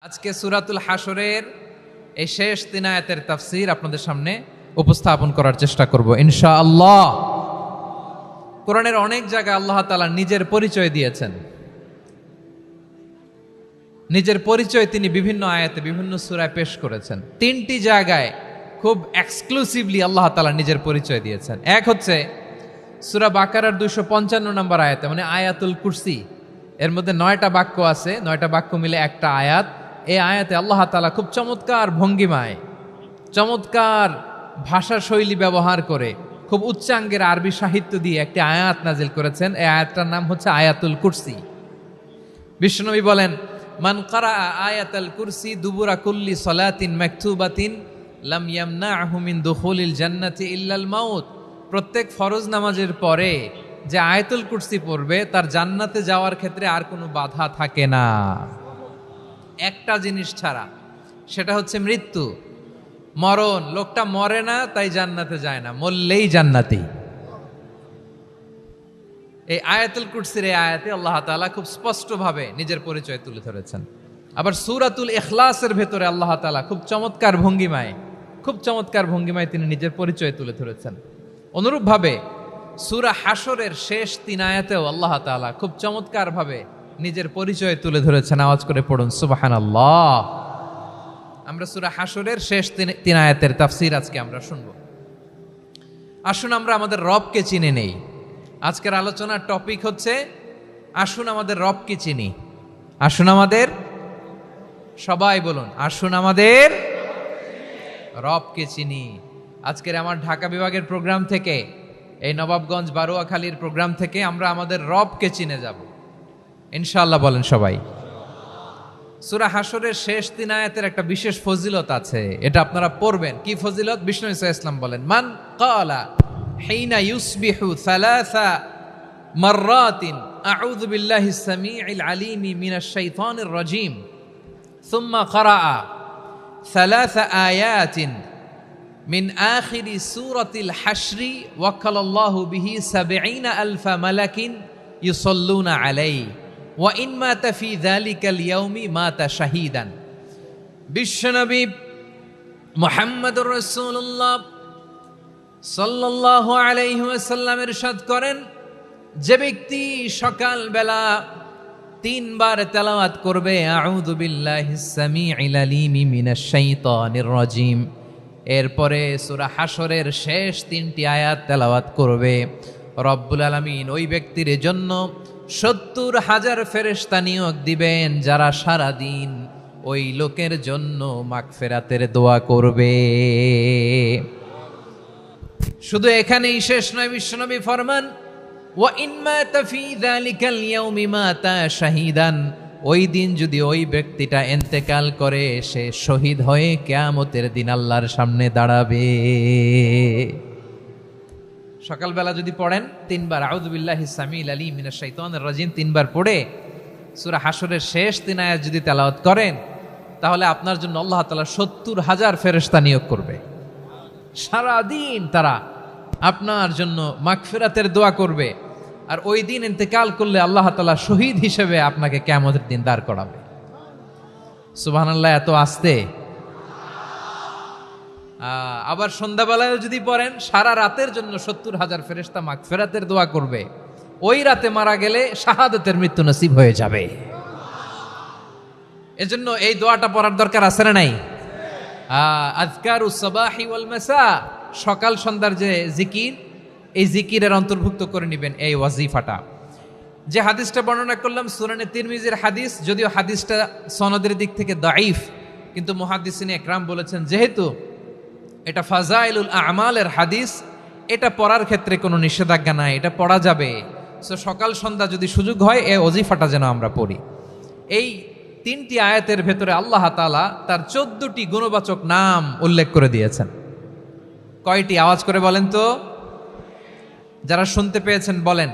আজকে সূরাতুল হাশরের এই শেষ 3 আয়াতের তাফসীর আপনাদের সামনে উপস্থাপন করার চেষ্টা করব ইনশাআল্লাহ। কোরআনের অনেক জায়গায় আল্লাহ তাআলা নিজের পরিচয় দিয়েছেন। নিজের পরিচয় তিনি বিভিন্ন আয়াতে বিভিন্ন সূরায় পেশ করেছেন। 3টি জায়গায় খুব এক্সক্লুসিভলি আল্লাহ তাআলা নিজের পরিচয় দিয়েছেন। এক হচ্ছে সূরা বাকারার 255 নম্বর আয়াতে, মানে আয়াতুল কুরসি। এর মধ্যে 9টা বাক্য আছে, 9টা বাক্য মিলে একটা আয়াত। এই আয়াতে আল্লাহ তাআলা খুব চমৎকার ভঙ্গিমায়, চমৎকার ভাষা শৈলী ব্যবহার করে, খুব উচ্চাঙ্গের আরবি সাহিত্য দিয়ে একটি আয়াত নাজিল করেছেন। এই আয়াতটার নাম হচ্ছে আয়াতুল কুরসি। বিশ্বনবী বলেন, মান কারা আয়াতুল কুরসি দুবুরা কুল্লি সালাতিন মাকতুবাতিন লাম ইয়ামনাহু মিন দুখুলিল জান্নাতি ইল্লাল মাউত। প্রত্যেক ফরজ নামাজের পরে যে আয়াতুল কুরসি পড়বে তার জান্নাতে যাওয়ার ক্ষেত্রে আর কোনো বাধা থাকে না, একটা জিনিস ছাড়া, সেটা হচ্ছে মৃত্যু, মরণ। লোকটা মরে না তাই জান্নাতে যায় না, মরলেই জান্নাতি। এই আয়াতুল কুরসির এই আয়াতে আল্লাহ তাআলা খুব স্পষ্টভাবে নিজের পরিচয় তুলে ধরেছেন। আবার সূরাতুল ইখলাসের ভেতরে আল্লাহ তাআলা খুব চমৎকার ভঙ্গিমায় তিনি নিজের পরিচয় তুলে ধরেছেন। অনুরূপভাবে সূরা হাশরের শেষ 3 আয়াতেও আল্লাহ তাআলা খুব চমৎকারভাবে নিজের পরিচয় তুলে ধরেছেন। আওয়াজ করে পড়ুন সুবহানাল্লাহ। আমরা সূরা হাশরের শেষ 3 আয়াতের তাফসীর আজকে আমরা শুনব। আসুন আমরা আমাদের রবকে চিনে নেই। আজকের আলোচনার টপিক হচ্ছে আসুন আমাদের রবকে চিনি। আসুন আমাদের, সবাই বলুন, আসুন আমাদের রবকে চিনি। আজকের আমার ঢাকা বিভাগের প্রোগ্রাম থেকে, এই নবাবগঞ্জ বারুয়াখালীর প্রোগ্রাম থেকে আমরা আমাদের রবকে চিনে যাব ইনশাআল্লাহ। বলেন সবাই। সূরা হাশরের শেষ 3 আয়াতের একটা বিশেষ ফজিলত আছে, এটা আপনারা পড়বেন। কি ফজিলত? বিষ্ণু ঈসা ইসলাম বলেন, মান ক্বালা হিনা ইউসবিহু সালাসা মাররাতিন আউযু বিল্লাহিস সামিউল আলিম মিনাশ শাইতানির রাজীম সুম্মা ক্বারাআ সালাসা আয়াতিন মিন আখিরি সূরাতিল হাশরি ওয়াক্কালাল্লাহু বিহি ৭০,০০০ মালাকিন ইউসাল্লুনা আলাইহি ওয়া ইন মাতা ফি যালিকাল ইয়াউমি মাতা শাহীদান। বিশ্বনবী মুহাম্মদুর রাসূলুল্লাহ সাল্লাল্লাহু আলাইহি ওয়াসাল্লাম ইরশাদ করেন, যে ব্যক্তি সকালবেলা 3 বার তেলাওয়াত করবে আউযু বিল্লাহিস সামিউল আলিম মিনাশ শাইতানির রাজীম, এরপরে সূরা হাশরের শেষ 3টি আয়াত তেলাওয়াত করবে, রব্বুল আলামিন ওই ব্যক্তির জন্য ৭০,০০০ ফেরেশতা নিয়োগ দিবেন, যারা সারা দিন ওই লোকের জন্য মাগফিরাতের দোয়া করবে। শুধু এখানেই শেষ নয়, বিশ্বনবী ফরমান, ওয়া ইন মাতা ফি যালিকাল ইয়াউমি মাতা শাহীদান, ওই দিন যদি ওই ব্যক্তিটা ইন্তেকাল করে, সে শহীদ হয়ে কিয়ামতের দিন আল্লাহর সামনে দাঁড়াবে। সকালবেলা যদি পড়েন 3 বার আউযু বিল্লাহিস সামিউল আলিম মিনাশ শাইতানির রাজীম 3 বার পড়ে সূরা হাশরের শেষ 3 আয়াত যদি তেলাওয়াত করেন, তাহলে আপনার জন্য আল্লাহ তাআলা ৭০,০০০ ফেরেশতা নিয়োগ করবে। সারা দিন তারা আপনার জন্য মাগফিরাতের দোয়া করবে। আর ওই দিন ইন্তেকাল করলে আল্লাহ তাআলা শহীদ হিসেবে আপনাকে কিয়ামতের দিন দাঁড় করাবে। সুবহানাল্লাহ। এত আস্তে। আবার সন্ধ্যাবেলায় যদি পড়েন, সারা রাতের জন্য ৭০,০০০ ফেরেশতা মাগফিরাতের দোয়া করবে। ওই রাতে মারা গেলে শাহাদাতের মৃত্যু নসিব হয়ে যাবে। এজন্য এই দোয়াটা পড়ার দরকার আছে না নাই? আযকারুস সাবাহি ওয়াল মাসা, সকাল সন্ধ্যার যে জিকির, এই জিকিরের অন্তর্ভুক্ত করে নেবেন এই ওয়াজিফাটা। যে হাদিসটা বর্ণনা করলাম সুনানে তিরমিজির হাদিস, যদিও হাদিসটা সনদের দিক থেকে দাঈফ, কিন্তু মুহাদ্দিসিনে একরাম বলেছেন যেহেতু এটা ফাজাইলুল আমালের হাদিস, এটা পড়ার ক্ষেত্রে কোনো নিষেধাজ্ঞা নাই, এটা পড়া যাবে। সো সকাল সন্ধ্যা যদি সুযোগ হয় এই ওয়াজিফাটা যেন আমরা পড়ি। এই 3টি আয়াতের ভেতরে আল্লাহ তাআলা তার 14টি গুণবাচক নাম উল্লেখ করে দিয়েছেন। কয়টি? আওয়াজ করে বলেন তো, যারা শুনতে পেয়েছেন বলেন,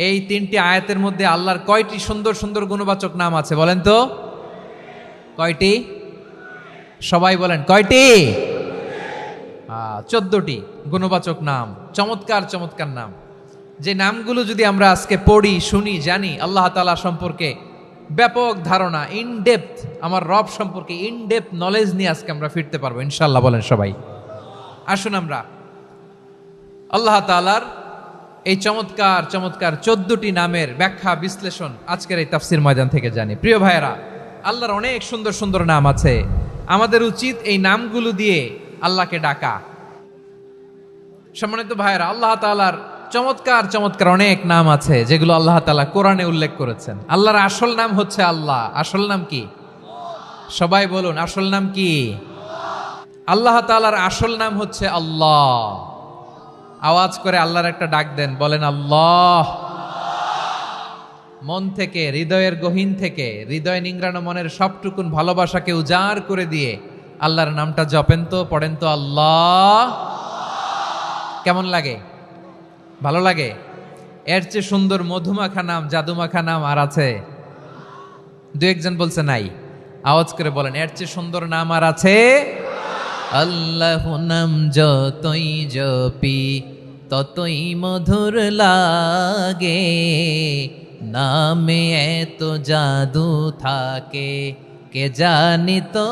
এই 3টি আয়াতের মধ্যে আল্লাহর কয়টি সুন্দর সুন্দর গুণবাচক নাম আছে বলেন তো? কয়টি? সবাই বলেন কয়টি? 14টি গুণবাচক নাম, চমৎকার চমৎকার নাম। যে নামগুলো যদি আমরা আজকে পড়ি, শুনি, জানি, আল্লাহ তাআলা সম্পর্কে ব্যাপক ধারণা, ইন ডেপথ আমার রব সম্পর্কে ইন ডেপথ নলেজ নিয়ে আজকে আমরা ফিরতে পারবো ইনশাআল্লাহ। বলেন সবাই। আসুন আমরা আল্লাহ তাআলার এই চমৎকার চমৎকার 14টি নামের ব্যাখ্যা বিশ্লেষণ আজকের এই তাফসীর ময়দান থেকে জানি। প্রিয় ভাইয়েরা, আল্লাহর অনেক সুন্দর সুন্দর নাম আছে। আমাদের উচিত এই নামগুলো দিয়ে আল্লাহকে ডাকা। সম্মানিত ভাইয়েরা, আল্লাহ তাআলার চমৎকার চমৎকার অনেক নাম আছে যেগুলো আল্লাহ তাআলা কোরআনে উল্লেখ করেছেন। আল্লাহর আসল নাম হচ্ছে আল্লাহ। আসল নাম কি? সবাই বলুন, আসল নাম কি? আল্লাহ তাআলার আসল নাম হচ্ছে আল্লাহ। আওয়াজ করে আল্লাহর একটা ডাক দেন, বলেন আল্লাহ। মন থেকে, হৃদয়ের গহীন থেকে, হৃদয় নিংড়ানো মনের সবটুকুন ভালোবাসাকে উজাড় করে দিয়ে আল্লাহর নামটা জপেন তো, পড়েন তো আল্লাহ। কেমন লাগে? ভালো লাগে? এর চেয়ে সুন্দর মধুমাখা নাম, জাদুমাখা নাম আর আছে? দু একজন বলছে নাই। আওয়াজ করে বলেন, এর চেয়ে সুন্দর নাম আর আছে? আল্লাহ নাম যতই জপি ততই মধুর লাগে, নামে এত জাদু থাকে কে জানি তো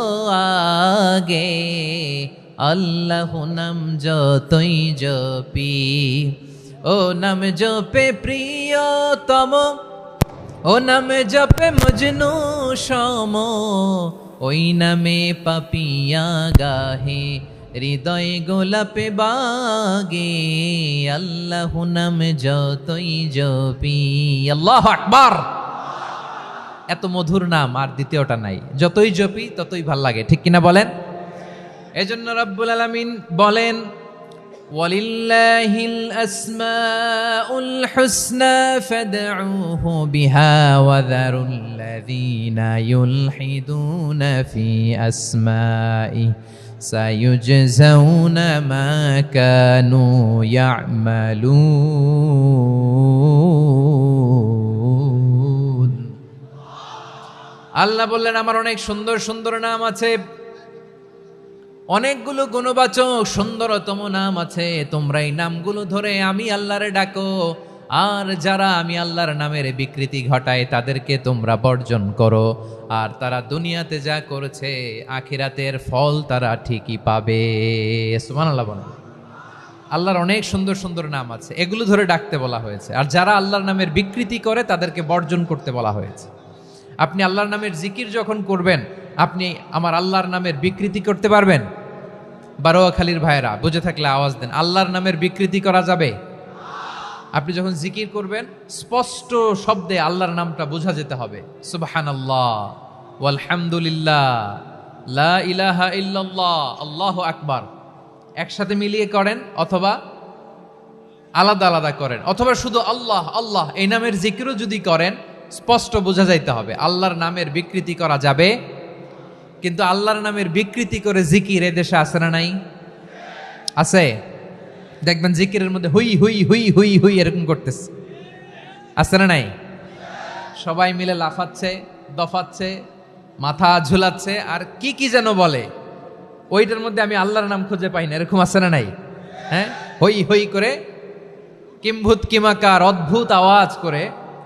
আগে। আল্লাহ নাম যতই জপি, ও নাম জপে প্রিয়তম, ও নাম জপে মজনু সম, ওই নামে পাপিয়া গাহে হৃদয় গোলাপে বাগে। আল্লাহ নাম যতই জপি। আল্লাহু আকবার। এত মধুর নাম আর দ্বিতীয়টা নাই। যতই জপি ততই ভাল লাগে, ঠিক কিনা বলেন? এজন্য রব্বুল আলামিন বলেন, ওয়ালিল্লাহিল আসমাউল হুসনা ফাদউহু বিহা ওয়া যারুল্লাযীনা ইউলহিদুনা ফি আসমাই সায়ুজজাউনা মা কানু ইয়ামালুন। আল্লাহ বললেন, আমার অনেক সুন্দর সুন্দর নাম আছে, অনেকগুলো গুণবাচক সুন্দরতম নাম আছে। তোমরা এই নামগুলো ধরে আমি আল্লাহরে ডাকো, আর যারা আমি আল্লাহর নামের বিকৃতি ঘটায় তাদেরকে তোমরা বর্জন করো। আর তারা দুনিয়াতে যা করেছে আখিরাতের ফল তারা ঠিকই পাবে। সুবহানাল্লাহ বলেন। আল্লাহর অনেক সুন্দর সুন্দর নাম আছে, এগুলো ধরে ডাকতে বলা হয়েছে। আর যারা আল্লাহর নামের বিকৃতি করে তাদেরকে বর্জন করতে বলা হয়েছে। আপনি আল্লাহর নামের জিকির যখন করবেন, আপনি আমার আল্লাহর নামের বিকৃতি করতে পারবেন? বারোয়াখালীর ভাইয়েরা বুঝে থাকলে আওয়াজ দেন, আল্লাহর নামের বিকৃতি করা যাবে? আপনি যখন জিকির করবেন স্পষ্ট শব্দে আল্লাহর নামটা বোঝা যেতে হবে। সুবহানাল্লাহ, ওয়ালহামদুলিল্লাহ, লা ইলাহা ইল্লাল্লাহ, আল্লাহু আকবার। একসাথে মিলিয়ে করেন অথবা আলাদা আলাদা করেন, অথবা শুধু আল্লাহ আল্লাহ এই নামের জিকিরও যদি করেন স্পষ্ট বোঝা যাইতে হবে। আল্লাহর নামের বিকৃতি করা যাবে, কিন্তু আল্লাহর নামের বিকৃতি করে জিকির এদেশে আছে না নাই? আছে। দেখবেন জিকিরের মধ্যে হুই হুই হুই হুই হুই এরকম করতেছে, আছে না নাই? সবাই মিলে লাফাচ্ছে, দফাচ্ছে, মাথা ঝুলাচ্ছে, আর কি কি যেন বলে, ওইটার মধ্যে আমি আল্লাহর নাম খুঁজে পাই না, এরকম আছে না নাই? হ্যাঁ, হই হই করে কিম্ভূত কিমাকার অদ্ভুত আওয়াজ করে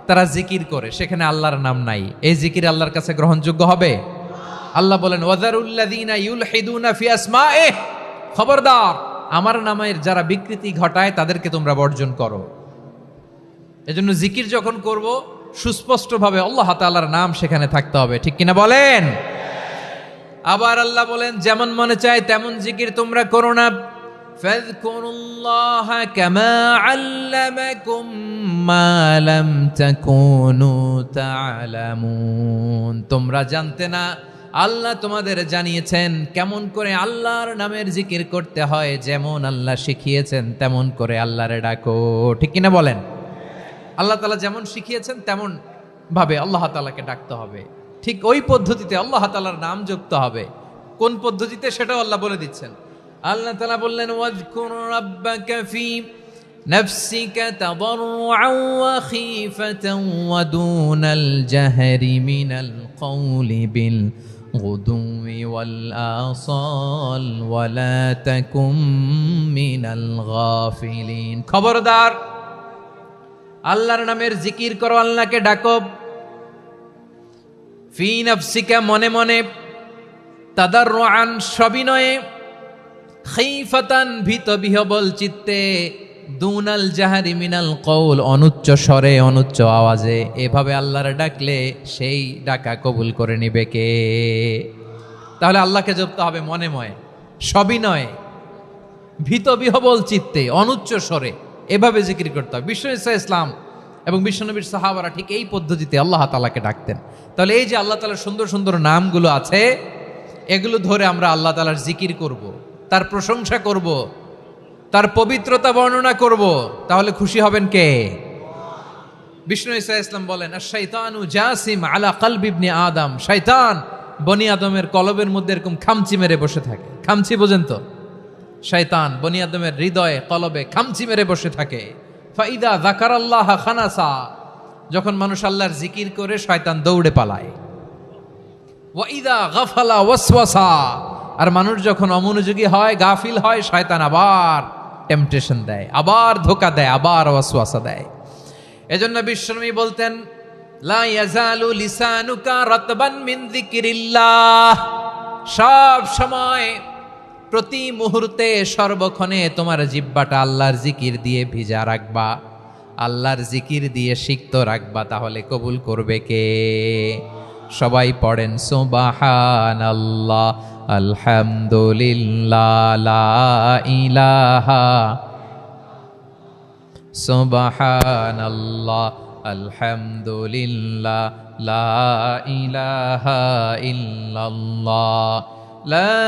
তারা জিকির করে, সেখানে আল্লাহর নাম নাই। এই জিকির আল্লাহর কাছে গ্রহণযোগ্য হবে? আল্লাহ বলেন, ওয়াযারুল্লাযীনা ইউলহিদুনা ফি আসমাইহি, খবরদার আমার নামের যারা বিকৃতি ঘটায় তাদেরকে তোমরা বর্জন করো। এজন্য জিকির যখন করব সুস্পষ্টভাবে আল্লাহ তাআলার নাম সেখানে থাকতে হবে, ঠিক কিনা বলেন? আবার আল্লাহ বলেন, যেমন মনে চায় তেমন জিকির তোমরা করো না। ফাযকুরুল্লাহা কামা আল্লামাকুম মা লাম তাকুনু তা'লামুন। তোমরা জানতে না, আল্লাহ তোমাদের জানিয়েছেন কেমন করে আল্লাহর নামের জিকির করতে হয়। যেমন আল্লাহ শিখিয়েছেন তেমন করে আল্লাহরে ডাকো, ঠিক কিনা বলেন? আল্লাহ তাআলা যেমন শিখিয়েছেন তেমন ভাবে আল্লাহ তাআলাকে ডাকতে হবে, ঠিক ওই পদ্ধতিতে আল্লাহ তাআলার নাম যুক্ত হবে। কোন পদ্ধতিতে সেটাও আল্লাহ বলে দিচ্ছেন। আল্লাহ তাআলা বললেন, ওয়াযকুর রাব্বাকা ফি নাফসিকা তাদাররুআন ওয়া খীফাতান ওয়া দুনাল জাহরি মিনাল কওলি বিল গুদুওয়ি ওয়াল আসাল ওয়া লা তাকুম মিনাল গাফিলিন। খবরদার আল্লাহর নামের জিকির করো, আল্লাহকে ডাকো ফি নাফসিকা মনে মনে, তাদাররুআন সবিনয়ে, খাইফাতান ভীত বিহবল চিত্তে, দুনাল জাহারি মিনাল কওল অনুচ্চ স্বরে অনুচ্চ আওয়াজে এভাবে আল্লাহর ডাকলে সেই ডাকা কবুল করে নিবে কে? তাহলে আল্লাহকে জপতে হবে মনে মনে, সবিনয়ে, ভীত বিহবল চিত্তে, অনুচ্চ স্বরে, এভাবে জিকির করতে হবে। বিশ্ব ইসলাম এবং বিশ্বনবীর সাহাবারা ঠিক এই পদ্ধতিতে আল্লাহ তাআলাকে ডাকতেন। তাহলে এই যে আল্লাহ তাআলার সুন্দর সুন্দর নামগুলো আছে, এগুলো ধরে আমরা আল্লাহ তাআলার জিকির করব, তার প্রশংসা করব, তার পবিত্রতা বর্ণনা করব, তাহলে খুশি হবেন কে? বিষ্ণু ঈসা ইসলাম বলেন, আশ-শাইতানু জাসিম আলা কলবি ইবনে আদম, শয়তান বনি আদমের কলবের মধ্যে এরকম খামচি মেরে বসে থাকে। খামচি বোঝেন তো? শয়তান বনি আদমের হৃদয়ে কলবে খামচি মেরে বসে থাকে। ফাইদা যাকারাল্লাহ খানাসা, যখন মানুষ আল্লাহর জিকির করে শয়তান দৌড়ে পালায়। ওয়াইদা গাফালা ওয়াসওয়াসা, আর মানুষ যখন অমনোযোগী হয়, গাফিল হয়, শয়তান আবার টেম্পটেশন দেয়, আবার ধোঁকা দেয়, আবার ওয়াসওয়াসা দেয়। এজন্য বিশ্বনবী বলতেন, লা ইয়াজালু লিসানুকা রাতবান মিন যিকরিল্লাহ, সব সময় প্রতি মুহূর্তে সর্বক্ষণে তোমার জিহ্বাটা আল্লাহর জিকির দিয়ে ভিজা রাখবা, আল্লাহর জিকির দিয়ে সিক্ত রাখবা, তাহলে কবুল করবে কে? সবাই পড়েন সুবহানাল্লাহ, আলহামদুলিল্লাহ, লা ইলাহা, সুবহানাল্লাহ, আলহামদুলিল্লাহ, লা ইলাহা ইল্লাল্লাহ, লা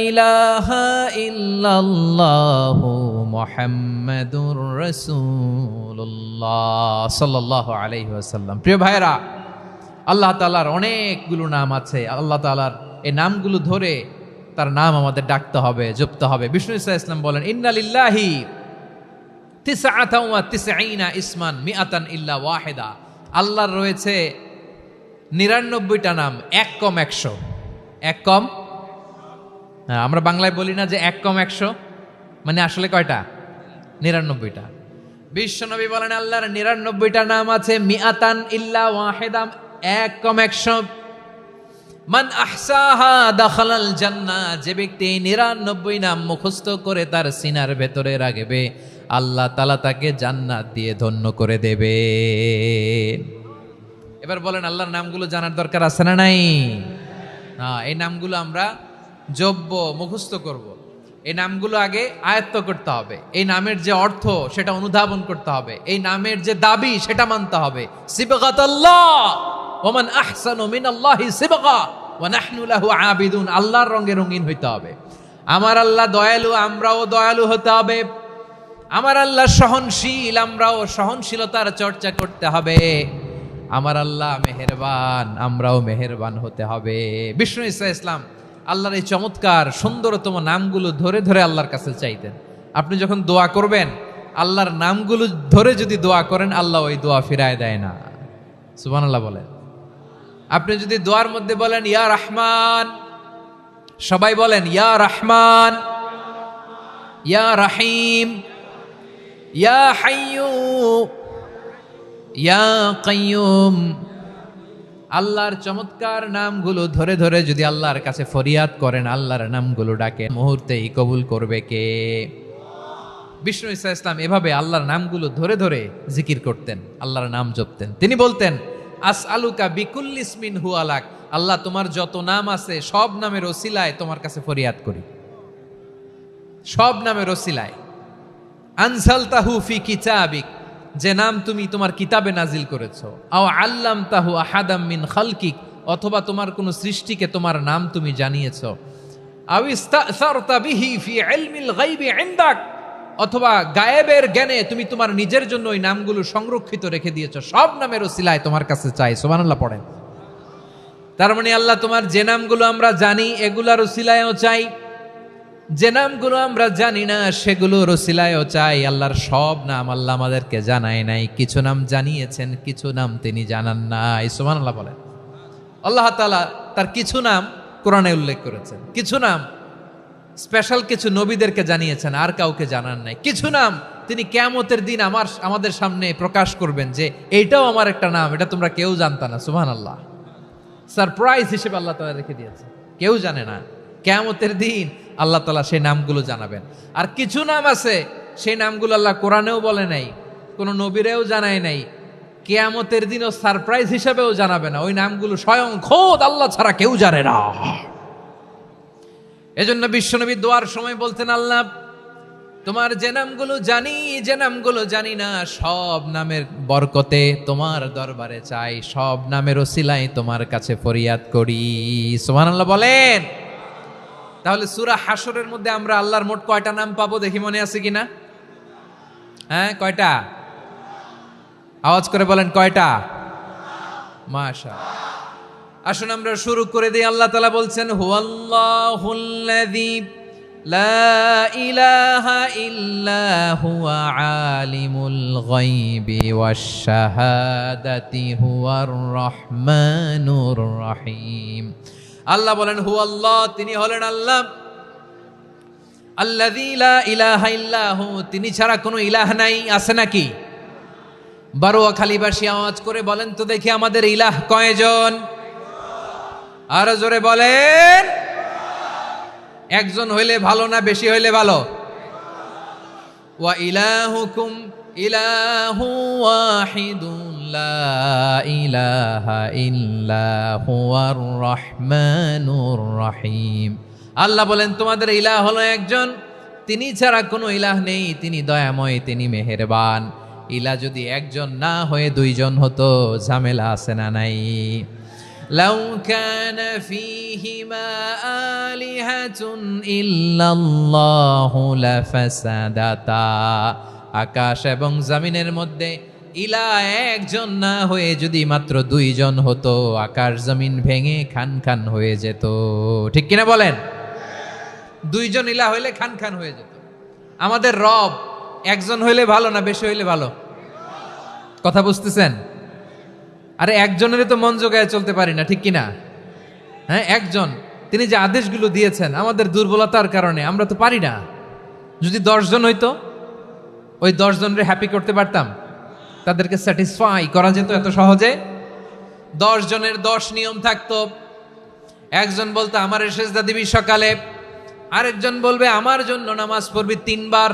ইলাহা ইল্লাল্লাহু মুহাম্মাদুর রাসূলুল্লাহ সাল্লাল্লাহু আলাইহি ওয়াসাল্লাম। প্রিয় ভাইরা, আল্লাহ তাআলার অনেকগুলো নাম আছে। আল্লাহ তাআলার এই নামগুলো ধরে তার নাম আমাদের ডাকতে হবে, জপতে হবে। বিষ্ণু ঈসা ইসলাম বলেন, ইন্না লিল্লাহি তিসআতান ওয়া তিসঈনা ইসমান মিআতান ইল্লা ওয়াহিদা, আল্লাহর রয়েছে 99টা নাম, এক কম 100। এক কম, আমরা বাংলায় বলি না যে এক কম 100, মানে আসলে কয়টা? 99টা। বিশ্বনবী বলেন আল্লাহর 99টা নাম আছে, মিআতান ইল্লা ওয়াহিদা, এক কম 100। মান আহসাহা দাখালাল জান্নাহ, যে ব্যক্তি 99 নাম মুখস্থ করে তার সিনার ভেতরে রাখবে, আল্লাহ তাআলা তাকে জান্নাত দিয়ে ধন্য করে দেবে। এবার বলেন, আল্লাহর নামগুলো জানার দরকার আছে না নাই? এই নামগুলো আমরা জপব, মুখস্থ করব। এই নামগুলো আগে আয়ত্ত করতে হবে। এই নামের যে অর্থ সেটা অনুধাবন করতে হবে। এই নামের যে দাবি সেটা মানতে হবে। সিবগাতাল্লাহ ওয়া মান আহসানু মিনাল্লাহি সিবগা ওয়া নাহনু লাহু আবিদুন, আল্লাহর রঙে রঙিন হইতে হবে। আমার আল্লাহ দয়ালু, আমরাও দয়ালু হতে হবে। আমার আল্লাহ সহনশীল, আমরাও সহনশীলতার চর্চা করতে হবে। আমার আল্লাহ মেহেরবান, আমরাও মেহেরবান হতে হবে। বিষ্ণু ঈসা ইসলাম আল্লাহর এই চমৎকার সুন্দরতম নামগুলো ধরে ধরে আল্লাহর কাছে চাইতেন। আপনি যখন দোয়া করবেন, আল্লাহর নামগুলো ধরে যদি দোয়া করেন, আল্লাহ ওই দোয়া ফিরায় দেয় না। সুবহানাল্লাহ বলেন। আপনি যদি দোয়ার মধ্যে বলেন ইয়া রহমান, সবাই বলেন ইয়া রহমান, ইয়া রহিম, ইয়া হাইয়্যু, ইয়া কাইয়্যুম, আল্লাহর চমৎকার নামগুলো ধরে ধরে যদি আল্লাহর কাছে ফরিয়াদ করেন, আল্লাহর নামগুলো ডাকে, মুহূর্তেই কবুল করবে কে? বিষ্ণু ঈসা ইসলাম এভাবে আল্লাহর নামগুলো ধরে ধরে জিকির করতেন, আল্লাহর নাম জপতেন। তিনি বলতেন, আসআলুকা বিকুল্লি ইসমিন হুয়া লাক, আল্লাহ তোমার যত নাম আছে সব নামের ওসিলায় তোমার কাছে ফরিয়াদ করি, সব নামের ওসিলায়। আনসালতাহু ফি কিতাবিক, যে নাম তুমি তোমার কিতাবে নাজিল করেছো। আও আল্লামতাহু আহাদাম মিন খালকিক, অথবা তোমার কোন সৃষ্টিকে তোমার নাম তুমি জানিয়েছো। আও ইস্তাসারতা বিহি ফি ইলমিল গায়বি ইনদাক, অথবা গায়েবের জ্ঞানে তুমি তোমার নিজের জন্য ওই নামগুলো সংরক্ষিত রেখে দিয়েছো। সব নামের ওসিলায় তোমার কাছে চাই। সুবহানাল্লাহ পড়েন। তার মানে আল্লাহ তোমার যে নামগুলো আমরা জানি এগুলার ওসিলায়ও চাই, যে নামগুলো আমরা জানি না সেগুলোর ওসিলায়ও চাই। আল্লাহর সব নাম আল্লাহ আমাদেরকে জানায় নাই, কিছু নাম জানিয়েছেন, কিছু নাম তিনি জানান নাই। সুবহানাল্লাহ বলেন। আল্লাহ তাআলা তার কিছু নাম কোরআনে উল্লেখ করেছেন, কিছু নাম স্পেশাল কিছু নবীদেরকে জানিয়েছেন, আর কাউকে জানান নাই। কিছু নাম তিনি কিয়ামতের দিন আমাদের সামনে প্রকাশ করবেন যে এইটাও আমার একটা নাম, এটা তোমরা কেউ জানতা না। সুবহানাল্লাহ। সারপ্রাইজ হিসেবে আল্লাহ তাআলা রেখে দিয়েছে, কেউ জানে না। কিয়ামতের দিন আল্লাহ তাআলা সেই নামগুলো জানাবেন। আর কিছু নাম আছে সেই নামগুলো আল্লাহ কোরআনেও বলে নাই, কোনো নবীরেও জানায় নাই, কিয়ামতের দিনও সারপ্রাইজ হিসেবেও জানাবে না। ওই নামগুলো স্বয়ং খোদ আল্লাহ ছাড়া কেউ জানে না। এজন্য বিশ্বনবী দোয়ার সময় বলতেন, আল্লাহ তোমার যে নামগুলো জানি, যে নামগুলো জানি না, সব নামের বরকতে তোমার দরবারে চাই, সব নামের ওসিলায় তোমার কাছে ফরিয়াদ করি। সুবহানাল্লাহ বলেন। তাহলে সূরা হাশরের মধ্যে আমরা আল্লাহর মোট কয়টা নাম পাবো দেখি, মনে আছে কিনা? হ্যাঁ, কয়টা? আওয়াজ করে বলেন, কয়টা? মাশাআল্লাহ। আসুন আমরা শুরু করে দিই। আল্লাহ তাআলা বলছেন, হুয়াল্লাহুল্লাযী লা ইলাহা ইল্লা হুয়া আলিমুল গায়বি ওয়াশ শাহাদাতি হুয়ার রহমানুর রহিম। আল্লাহ বলেন হুয়াল্লাহ, তিনি হলেন আল্লাহ, আল্লাযী লা ইলাহা ইল্লা হু, তিনি ছাড়া কোনো ইলাহ নাই। আছে নাকি? বারোয়াখালীবাসী আওয়াজ করে বলেন তো দেখি, আমাদের ইলাহ কয়জন? আরো জোরে বলেন। একজন হইলে ভালো না বেশি হইলে ভালো? ওয়া ইলাহুকুম ইলাহু ওয়াহিদুন লা ইলাহা ইল্লা হুয়ার রহমানুর রহিম। আল্লাহ বলেন তোমাদের ইলাহ হলো একজন, তিনি ছাড়া কোনো ইলাহ নেই, তিনি দয়াময়, তিনি মেহেরবান। ইলাহ যদি একজন না হয়ে দুইজন হতো, ঝামেলা আছে না নাই? লাউ কানা ফীহিমা আলিহাতুন ইল্লাল্লাহু লাফাসাদাতা। আকাশ এবং জমিনের মধ্যে ইলাহ একজন না হয়ে যদি মাত্র দুইজন হতো, আকাশ জমিন ভেঙে খান খান হয়ে যেত। ঠিক কিনা বলেন? দুইজন ইলাহ হইলে খান খান হয়ে যেত। আমাদের রব একজন হইলে ভালো না বেশি হইলে ভালো? কথা বুঝতেছেন? আরে একজনের তো মন জোগায় চলতে পারি না, ঠিক কিনা? হ্যাঁ, একজন, তিনি যে আদেশগুলো দিয়েছেন আমাদের দুর্বলতার কারণে আমরা তো পারি না। যদি 10 জন হইতো, ওই 10 জনের হ্যাপি করতে পারতাম, তাদেরকে স্যাটিসফাই করা যেত এত সহজে। 10 জনের 10 নিয়ম থাকতো। একজন বলতো আমার সেজদা দিবি সকালে, আরেকজন বলবে আমার জন্য নামাজ পড়বি 3 বার,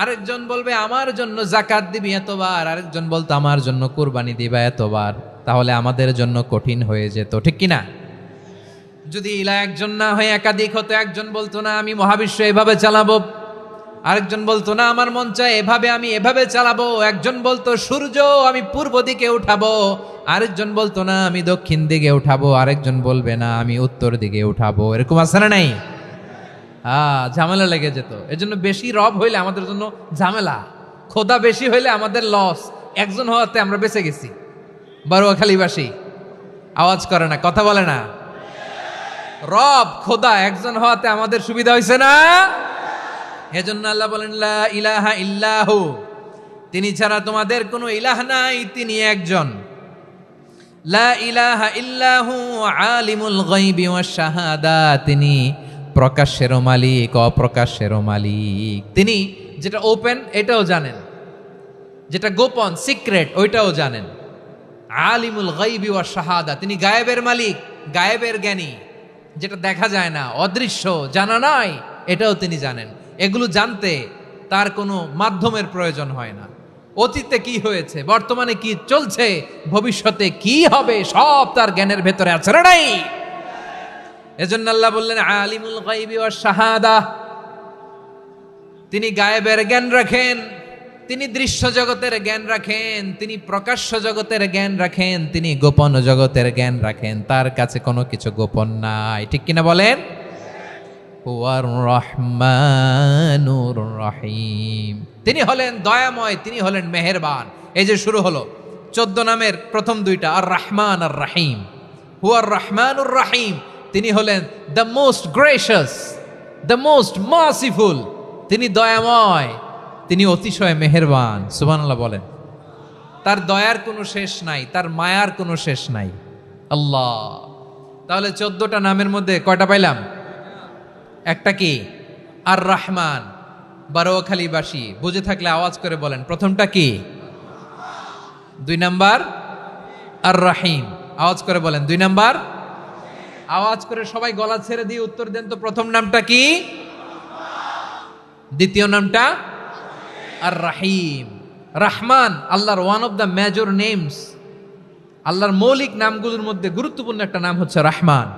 আরেকজন বলবে আমার জন্য যাকাত দিবি এতবার, আরেকজন বলতো আমার জন্য কুরবানি দিবা এতবার। তাহলে আমাদের জন্য কঠিন হয়ে যেত, ঠিক কিনা? যদি ইলাহ একজন না হয়ে একাধিক হতো, একজন বলতো না আমি মহাবিশ্ব এভাবে চালাবো, আরেকজন বলতো না আমার মন চায় এভাবে, আমি এভাবে চালাবো, একজন বলতো সূর্য আমি পূর্ব দিকে উঠাবো, আরেকজন বলতো না আমি দক্ষিণ দিকে উঠাবো, আরেকজন বলবে না আমি উত্তর দিকে উঠাবো। এরকম আছে না নাই? ঝামেলা লেগে যেত। এজন্য বেশি রব হইলে আমাদের জন্য ঝামেলা, খোদা বেশি হইলে আমাদের লস। একজন হওয়াতে আমরা বেঁচে গেছি। বারোয়াখালীবাসী আওয়াজ করে না, কথা বলে না। রব খোদা একজন হওয়াতে আমাদের সুবিধা হয়েছে না? এজন্য আল্লাহ বলেন লা ইলাহা ইল্লাহু, তিনি ছাড়া তোমাদের কোনো ইলাহ নাই, তিনি একজন। লা ইলাহা ইল্লাহু আলিমুল গায়বি ওয়াশ শাহাদা, তিনি প্রকাশেরও মালিক অপ্রকাশেরও মালিক। তিনি যেটা ওপেন এটাও জানেন, যেটা গোপন সিক্রেট ওইটাও জানেন। আলিমুল গায়বি ওয়াশ শাহাদা, তিনি গায়েবের মালিক, গায়েবের জ্ঞানী, যেটা দেখা যায় না, অদৃশ্য, জানা নাই, এটাও তিনি জানেন। এগুলো জানতে তার কোনো মাধ্যমের প্রয়োজন হয় না। অতীতে কি হয়েছে, বর্তমানে কি চলছে, ভবিষ্যতে কি হবে, সব তার জ্ঞানের ভেতরে আছে না নাই? এজন্য আল্লাহ বললেন আলিমুল গায়বি ওয়াশ শাহাদা, তিনি গায়েবের জ্ঞান রাখেন, তিনি দৃশ্য জগতের জ্ঞান রাখেন, তিনি প্রকাশ্য জগতের জ্ঞান রাখেন, তিনি গোপন জগতের জ্ঞান রাখেন। তার কাছে কোনো কিছু গোপন নাই, ঠিক কিনা বলেন? হুয়ার রহমানুর রহিম, তিনি হলেন দয়াময়, তিনি হলেন মেহেরবান। এই যে শুরু হলো 14 নামের প্রথম 2টা, আর রহমান আর রহিম। হুয়ার রহমানুর রহিম, তিনি হলেন the most gracious, the most merciful, তিনি দয়াময়, তিনি অতিশয় মেহেরবান। সুবহানাল্লাহ বলেন। তার দয়ার কোনো শেষ নাই, তার মায়ার কোনো শেষ নাই। আল্লাহ, তাহলে 14টা নামের মধ্যে কয়টা পাইলাম? একটা কি? আর রহমান। বারোয়াখালীবাসী বুঝে থাকলে আওয়াজ করে বলেন, প্রথমটা কি? 2 নাম্বার আর রহিম। আওয়াজ করে বলেন 2 নাম্বার। আওয়াজ করে সবাই গলা ছেড়ে দিয়ে উত্তর দেন তো, প্রথম নামটা কি? দ্বিতীয় নামটা? আর রাহিম। রহমান আল্লাহর one of the major names. আল্লাহর মৌলিক নামগুলোর মধ্যে গুরুত্বপূর্ণ একটা নাম হচ্ছে রহমান।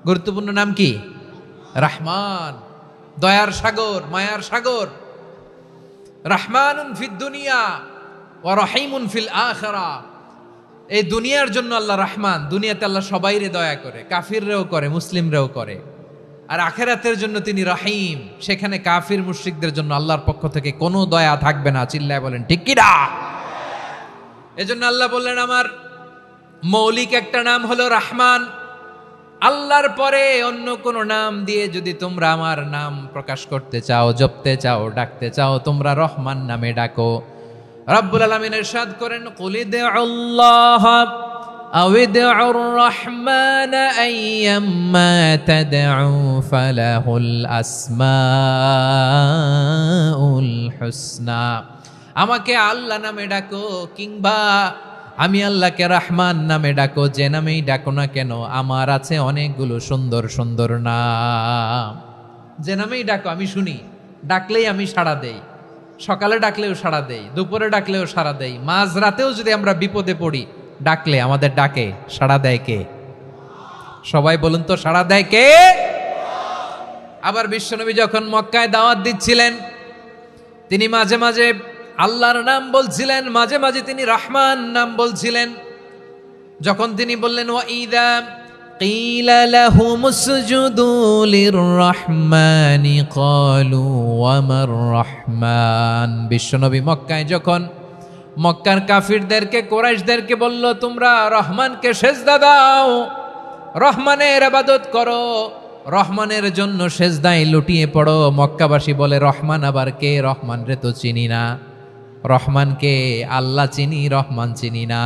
গুরুত্বপূর্ণ নাম কি? রহমান, দয়ার সাগর, মায়ার সাগর। রহমানুন ফিদ দুনিয়া ওয়া রহিমুন ফিল আখিরা। এই দুনিয়ার জন্য আল্লাহ রহমান, দুনিয়াতে আল্লাহ সবাইরে দয়া করে, কাফিররেও করে, মুসলিমরেও করে। আর আখিরাতের জন্য তিনি রহিম, সেখানে কাফির মুশরিকদের জন্য আল্লাহর পক্ষ থেকে কোনো দয়া থাকবে না। চিল্লায় বলেন ঠিক কি না? এজন্য আল্লাহ বললেন আমার মৌলিক একটা নাম হলো রহমান। আল্লাহর পরে অন্য কোন নাম দিয়ে যদি তোমরা আমার নাম প্রকাশ করতে চাও, জপতে চাও, ডাকতে চাও, তোমরা রহমান নামে ডাকো। রব্বুল আলামিন ইরশাদ করেন, কুলিদুল্লাহ আউইদুর রহমান আইয়াম্মা তাদউ ফালাহুল আসমাউল হুসনা। আমাকে আল্লাহ নামে ডাকো, কিংবা আমি আল্লাহকে রহমান নামে ডাকো, যে নামেই ডাকো না কেন আমার আছে অনেকগুলো সুন্দর সুন্দর নাম। যে নামেই ডাকো আমি শুনি, ডাকলেই আমি সাড়া দেই। সকালে ডাকলেও সাড়া দেই, দুপুরে ডাকলেও সাড়া দেই, মাঝ রাতেও যদি আমরা বিপদে পড়ি ডাকলে আমাদের ডাকে সাড়া দেয় কে? সবাই বলুন তো, সাড়া দেয় কে? আবার বিশ্বনবী যখন মক্কায় দাওয়াত দিচ্ছিলেন, তিনি মাঝে মাঝে আল্লাহর নাম বলছিলেন, মাঝে মাঝে তিনি রহমান নাম বলছিলেন। যখন তিনি বললেন ওয়াইদা কিলা লাহুমুসজুদু লিররহমানি ক্বালু ওয়ামার রহমান। বিশ্বনবী মক্কায় যখন মক্কার কাফিরদেরকে, কুরাইশদেরকে বলল তোমরা রহমানকে সেজদা দাও, রহমানের ইবাদত করো, রহমানের জন্য সেজদায় লুটিয়ে পড়ো, মক্কাবাসী বলে রহমান আবার কে? রহমান রে তো চিনি না। রহমানকে আল্লাহ চিনি, রহমান চিনি না।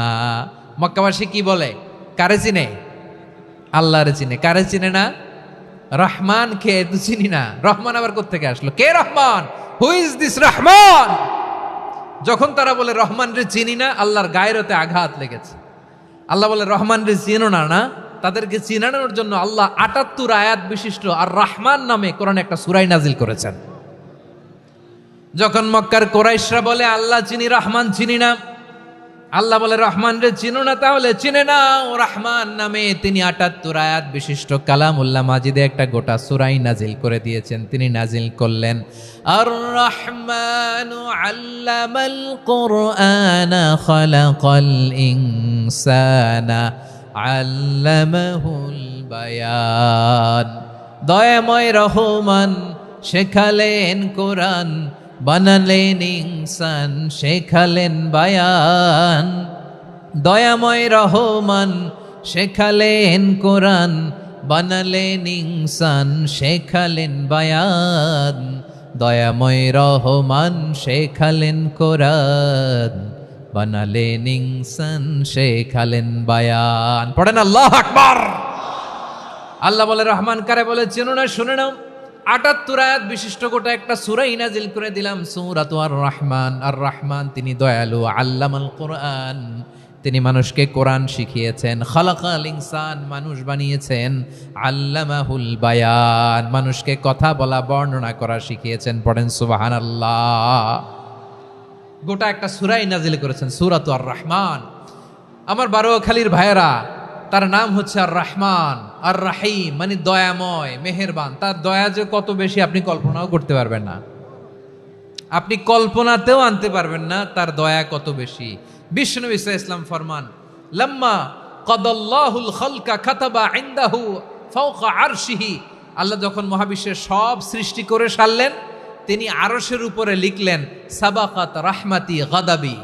মক্কাবাসী কি বলে? কারে চিনে? আল্লাহরে চিনে। কারে চিনে না? রহমান কে তো চিনি না। রহমান আবার কোত্থেকে আসলো? কে Rahman? Who is this Rahman? যখন তারা বলে রহমান রে চিনি না, আল্লাহর গায়রতে আঘাত লেগেছে। আল্লাহ বলে রহমান রে চিনো না, না? তাদেরকে চিনানোর জন্য আল্লাহ ৭৮ আয়াত বিশিষ্ট আর রহমান নামে কোরআনে একটা সূরা নাজিল করেছেন। যখন মক্কার কুরাইশরা বলে আল্লাহ চিনি, রহমান চিনি না, আল্লাহ বলে রহমান রে চিনো না, তাহলে চিনে নাও রহমান নামে। তিনি ৭৮ আয়াত বিশিষ্ট কালামুল্লাহ মাজিদে একটা গোটা সূরাই নাজিল করে দিয়েছেন। তিনি নাজিল করলেন আর রহমানু আল্লামাল কুরআনা খালাকাল ইনসানা আল্লামাহুল বায়ান। দয়াময় রহমান শেখালেন কোরআন, বানালেন ইনসান, শেখালেন বায়ান। দয়াময় রহমান শেখালেন কোরআন, বানালেন ইনসান, শেখালেন বায়ান। দয়াময় রহমান শেখালেন কোরআন, বানালেন ইনসান, শেখালেন বায়ান। পড়েন আল্লাহু আকবার। আল্লাহ বলে রহমান কারে বলে চেনো না? শুনে নাও, ৭৮ আয়াত বিশিষ্ট গোটা একটা সূরা নাজিল করে দিলাম, সূরাতু আর রহমান। আর রহমান তিনি দয়ালু, আল্লামাল কোরআন, তিনি মানুষকে কোরআন শিখিয়েছেন। খালাকাল ইনসান, মানুষ বানিয়েছেন। আল্লামাহুল বায়ান, মানুষকে কথা বলা, বর্ণনা করা শিখিয়েছেন। পড়েন সুবহানাল্লাহ। গোটা একটা সূরা নাজিল করেছেন, সূরাতু আর রহমান। আমার বারোখালীর ভাইয়েরা, তার নাম হচ্ছে আর রহমান। আর রাহিম মানে দয়াময়, মেহেরবান। তার দয়া যে কত বেশি আপনি কল্পনাও করতে পারবেন না, আপনি কল্পনাতেও আনতে পারবেন না তার দয়া কত বেশি। বিশ্বনবী সাল্লাল্লাহু আলাইহি ওয়াসাল্লাম ফরমান, লাম্মা কাদাল্লাহুল খালকা কাতাবা ইনদাহু ফাওকা আরশিহি। আল্লাহ যখন মহাবিশ্বের সব সৃষ্টি করে সারলেন, তিনি আরশের উপরে লিখলেন সাবাকাত রাহমাতি গাদাবি।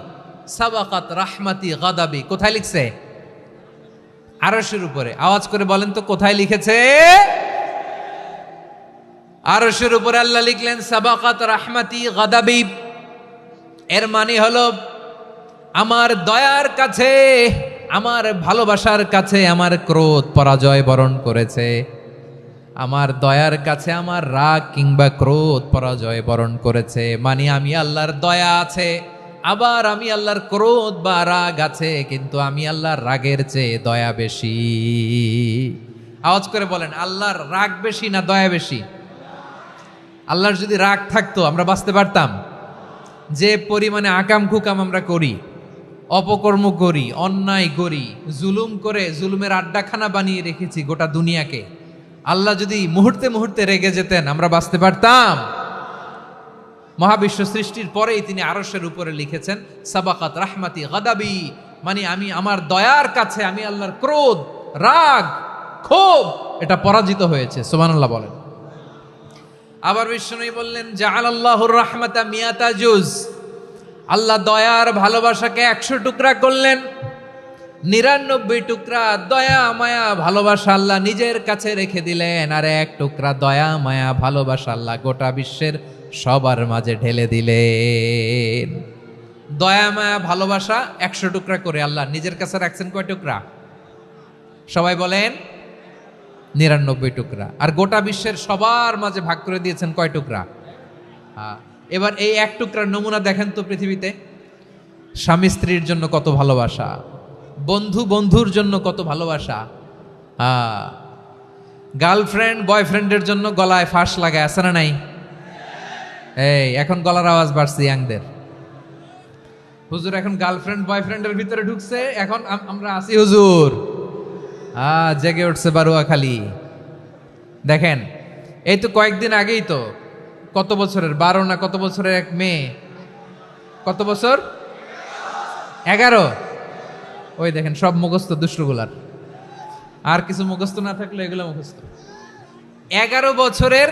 সাবাকাত রাহমাতি গাদাবি কোথায় লিখছে? আরশের উপরে। আওয়াজ করে বলেন তো কোথায় লিখেছে? আরশের উপরে আল্লাহ লিখলেন সাবাকাত রাহমাতি গাদাবি। এর মানে হলো আমার দয়ার কাছে, আমার ভালোবাসার কাছে আমার ক্রোধ পরাজয় বরণ করেছে। আমার দয়ার কাছে আমার রাগ কিংবা ক্রোধ পরাজয় বরণ করেছে। মানে আমি আল্লাহর দয়া আছে, আবার আমি আল্লাহর ক্রোধ বা রাগ আছে, কিন্তু আমি আল্লাহর রাগের চেয়ে দয়া বেশি। আওয়াজ করে বলেন, আল্লাহর রাগ বেশি না দয়া বেশি? আল্লাহর যদি রাগ থাকতো আমরা বাঁচতে পারতাম? যে পরিমাণে আকাম কুকাম আমরা করি, অপকর্ম করি, অন্যায় করি, জুলুম করে জুলুমের আড্ডাখানা বানিয়ে রেখেছি গোটা দুনিয়াকে, আল্লাহ যদি মুহূর্তে মুহূর্তে রেগে যেতেন আমরা বাঁচতে পারতাম? মহাবিশ্ব সৃষ্টির পরেই তিনি আরশের উপরে লিখেছেন সাবাকাত রাহমাতি গাদাবি, মানে আমি আমার দয়ার কাছে আমি আল্লাহর ক্রোধ, রাগ, ক্ষোভ এটা পরাজিত হয়েছে। সুবহানাল্লাহ বলেন। আবার বিষ্ণু বললেন জাআলাল্লাহুর রাহমাতা মিয়াতা জুজ, আল্লাহ দয়ার ভালোবাসাকে 100 টুকরা করলেন। 99 টুকরা দয়া মায়া ভালোবাসা আল্লাহ নিজের কাছে রেখে দিলেন, আর 1 টুকরা দয়া মায়া ভালোবাসা আল্লাহ গোটা বিশ্বের সবার মাঝে ঢেলে দিলেন। দয়া মায়া ভালোবাসা 100 টুকরা করে আল্লাহ নিজের কাছে রাখছেন কয় টুকরা? সবাই বলেন 99 টুকরা। আর গোটা বিশ্বের সবার মাঝে ভাগ করে দিয়েছেন কয় টুকরা? এবার এই 1 টুকরার নমুনা দেখেন তো পৃথিবীতে। স্বামী স্ত্রীর জন্য কত ভালোবাসা, বন্ধু বন্ধুর জন্য কত ভালোবাসা, গার্লফ্রেন্ড বয়ফ্রেন্ডের জন্য গলায় ফাঁস লাগায়, আছে না নাই? এই এখন গলার আওয়াজ বাড়ছে ইয়াংদের। হুজুর এখন গার্লফ্রেন্ড বয়ফ্রেন্ডের ভিতরে ঢুকছে, এখন আমরা আছি হুজুর। জেগে উঠছে বারুয়াখালী। দেখেন এই তো কয়েকদিন আগেই তো, কত বছরের 12 না কত বছরের এক মেয়ে, কত বছর? 11। ওই দেখেন সব মুখস্থ দুষ্টগুলার, আর কিছু মুখস্থ না থাকলে এগুলো মুখস্থ। 11 বছরের,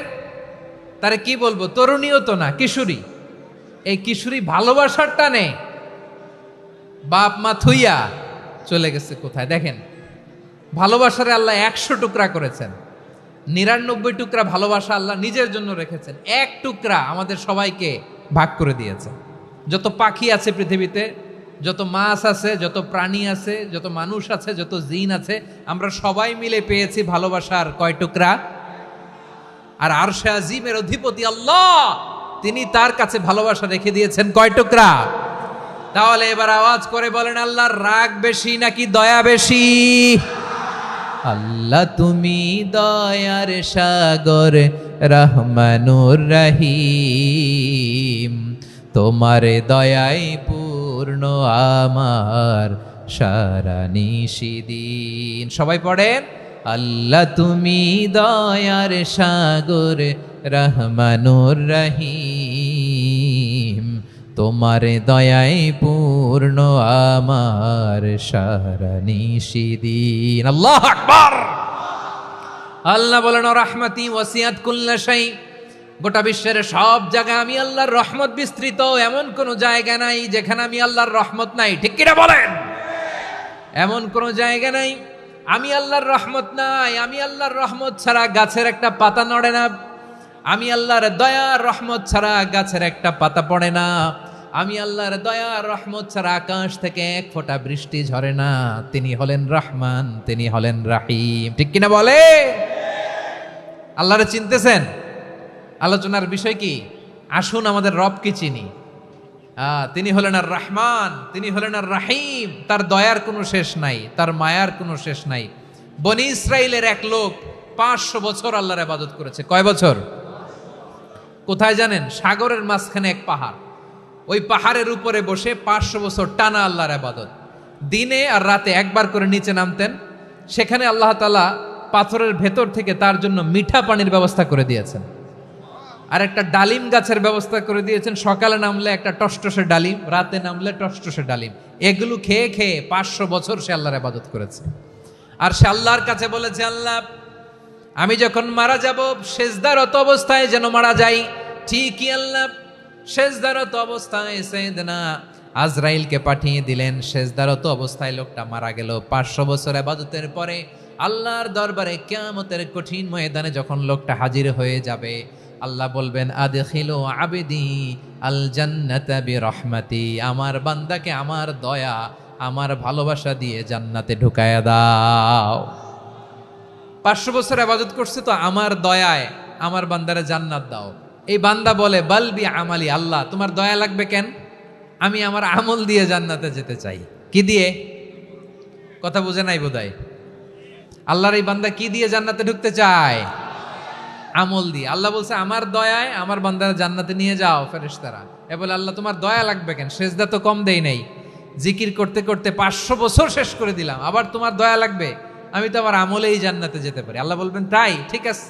তারে কি বলবো, তরুণীও তো না, কিশোরী। এই কিশোরী ভালোবাসার টানে বাপ মা থুইয়া চলে গেছে কোথায়? দেখেন ভালোবাসারে আল্লাহ 100 টুকরা করেছেন, 99 টুকরা ভালোবাসা আল্লাহ নিজের জন্য রেখেছেন, 1 টুকরা আমাদের সবাইকে ভাগ করে দিয়েছেন। যত পাখি আছে পৃথিবীতে, যত মাছ আছে, যত প্রাণী আছে, যত মানুষ আছে, যত জিন আছে, আমরা সবাই মিলে পেয়েছি ভালোবাসার কয় টুকরা? আর আরশে আজিমের অধিপতি আল্লাহ, তিনি তার কাছে ভালোবাসা রেখে দিয়েছেন কয় টুকরা? তাহলে এবার আওয়াজ করে বলেন, আল্লাহর রাগ বেশি নাকি দয়া বেশি? আল্লাহ তুমি দয়ার সাগর রহমানুর রহিম, তোমার দয়াই পূর্ণ আমার সারা নিশিদিন। সবাই পড়েন, আল্লাহ তুমি দয়ার সাগর রহমানুর রহিম, তোমার দয়াই পূর্ণ আমার সারা নিশিদিন। আল্লাহু আকবার। আল্লাহ বলেন রাহমাতি ওয়াসিয়াত কুল্লা শাই, গোটা বিশ্বের সব জায়গায় আমি আল্লাহর রহমত বিস্তৃত, এমন কোন জায়গা নাই যেখানে আমি আল্লাহর রহমত নাই। ঠিক কিনা বলেন? এমন কোন জায়গা নাই আমি আল্লাহর রহমত নাই। আমি আল্লাহর রহমত ছাড়া গাছের একটা পাতা নড়ে না, আমি আল্লাহর দয়ার রহমত ছাড়া গাছের একটা পাতা পড়ে না, আমি আল্লাহর দয়ার রহমত ছাড়া আকাশ থেকে 1 ফোঁটা বৃষ্টি ঝরে না। তিনি হলেন রহমান, তিনি হলেন রাহিম। ঠিক কিনা বলে? আল্লাহরে চিনতেছেন? আলোচনার বিষয় কি? আসুন আমাদের রবকে চিনি। তিনি হলেন আর রহমান, তিনি হলেন আর রাহিম। তার দয়ার কোনো শেষ নাই, তার মায়ার কোনো শেষ নাই। বনি ইসরাইলের এক লোক 500 বছর আল্লাহর ইবাদত করেছে। কয় বছর? কোথায় জানেন? সাগরের মাঝখানে এক পাহাড়, ওই পাহাড়ের উপরে বসে 500 বছর টানা আল্লাহর ইবাদত। দিনে আর রাতে একবার করে নিচে নামতেন। সেখানে আল্লাহ তাআলা পাথরের ভেতর থেকে তার জন্য মিঠা পানির ব্যবস্থা করে দিয়েছেন, আর একটা ডালিম গাছের ব্যবস্থা করে দিয়েছেন। সকালে নামলে একটা টসটসে ডালিম, রাতে নামলে টসটসে ডালিম। এগুলো খেয়ে খেয়ে 500 বছর সে আল্লাহর ইবাদত করেছে। আর সে আল্লাহর কাছে বলেছে, আল্লাহ আমি যখন মারা যাব সেজদারত অবস্থায় যেন মারা যাই। ঠিকই আল্লাহ সেজদারত অবস্থায় সাইয়েদনা আজরাইলকে পাঠিয়ে দিলেন। সেজদারত অবস্থায় লোকটা মারা গেল। 500 বছর ইবাদতের পরে আল্লাহর দরবারে কিয়ামতের কঠিন ময়দানে যখন লোকটা হাজির হয়ে যাবে, আল্লাহ বলবেন আদখিলু আবদি আল জান্নাতা বিরহমাতি, আমার বান্দাকে আমার দয়া আমার ভালোবাসা দিয়ে জান্নাতে ঢুকায়া দাও। 500 বছর ইবাদত করছে তো আমার দয়ায় আমার বান্দারে জান্নাত দাও। এই বান্দা বলে বালবি আমালি, আল্লাহ তোমার দয়া লাগবে কেন? আমি আমার আমল দিয়ে জান্নাতে যেতে চাই। কি দিয়ে? কথা বুঝে নাই বোধহয়। আল্লাহর এই বান্দা কি দিয়ে জান্নাতে ঢুকতে চায়? আমল দিয়ে। আল্লাহ বলছে আমার দয়ায় আমার বান্দারা জান্নাতে নিয়ে যাও ফেরেশতারা। এ বলে আল্লাহ তোমার দয়া লাগবে কেন, সেজদা তো কম দেই নাই, জিকির করতে করতে 500 বছর শেষ করে দিলাম, আবার তোমার দয়া লাগবে? আমি তো আমার আমলেই জান্নাতে যেতে পারি। আল্লাহ বলবেন তাই, ঠিক আছে,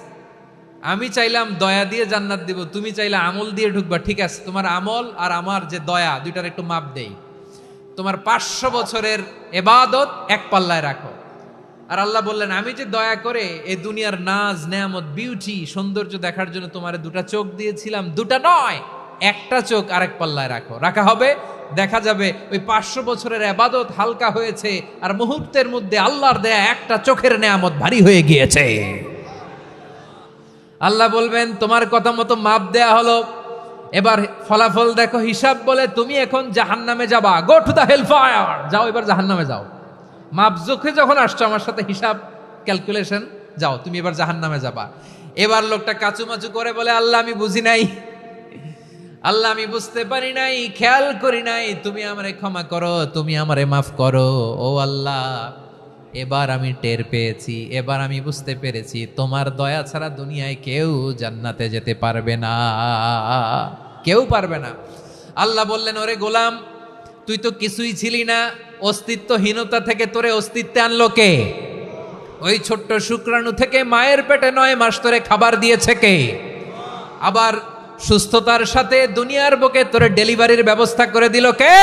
আমি চাইলাম দয়া দিয়ে জান্নাত দিব, তুমি চাইলে আমল দিয়ে ঢুকবা, ঠিক আছে, তোমার আমল আর আমার যে দয়া দুইটার একটু মাপ দেই। তোমার 500 বছরের ইবাদত এক পাল্লায় রাখো। আর আল্লাহ বললেন আমি যে দয়া করে এই দুনিয়ার নাজ নেয়ামত বিউটি সৌন্দর্য দেখার জন্য তোমার দুটা চোখ দিয়েছিলাম, দুটা নয় একটা চোখ আরেক পাল্লায় রাখো। রাখা হবে, দেখা যাবে ওই 500 বছরের ইবাদত হালকা হয়েছে আর মুহূর্তের মধ্যে আল্লাহর দেয়া একটা চোখের নেয়ামত ভারী হয়ে গিয়েছে। আল্লাহ বলবেন তোমার কথা মতো মাপ দেয়া হলো, এবার ফলাফল দেখো, হিসাব বলে তুমি এখন জাহান্নামে যাবা, go to the hell fire, যাও এবার জাহান্নামে যাও। মাপ জোখে যখন আসছো আমার সাথে হিসাব ক্যালকুলেশন, যাও তুমি এবার জাহান্নামে যাবা। এবার লোকটা কাচুমাচু করে বলে আল্লাহ আমি বুঝি নাই, আল্লাহ আমি বুঝতে পারি নাই, খেয়াল করি নাই, তুমি আমারে ক্ষমা করো, তুমি আমারে মাফ করো। ও আল্লাহ এবার আমি টের পেয়েছি, এবার আমি বুঝতে পেরেছি তোমার দয়া ছাড়া দুনিয়ায় কেউ জান্নাতে যেতে পারবে না, কেউ পারবে না। আল্লাহ বললেন ওরে গোলাম তুই তো কিছুই ছিলি না, অস্তিত্বহীনতা থেকে তোরে অস্তিত্বে আনলো কে? ওই ছোট্ট শুক্রাণু থেকে মায়ের পেটে 9 মাস তোরে খাবার দিয়েছে কে? আবার সুস্থতার সাথে দুনিয়ার বুকে তোরে ডেলিভারির ব্যবস্থা করে দিল কে?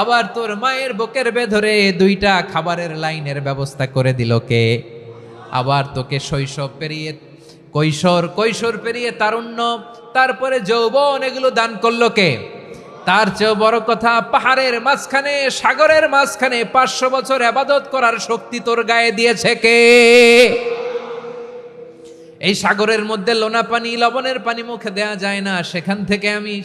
আবার তোর মায়ের বুকের ভেতরে 2টা খাবারের লাইনের ব্যবস্থা করে দিল কে? আবার তোকে শৈশব পেরিয়ে কৈশোর পেরিয়ে তারুণ্য, তারপরে যৌবন, এগুলো দান করলো কে? তার চেয়েও বড় কথা, পাহাড়ের মাঝখানে সাগরের মাঝখানে 500 বছর ইবাদত করার শক্তি তোর গায়ে দিয়েছে কে? এই সাগরের মধ্যে লোনা পানি লবণের পানি মুখে দেয়া যায় না, সেখান থেকে আমি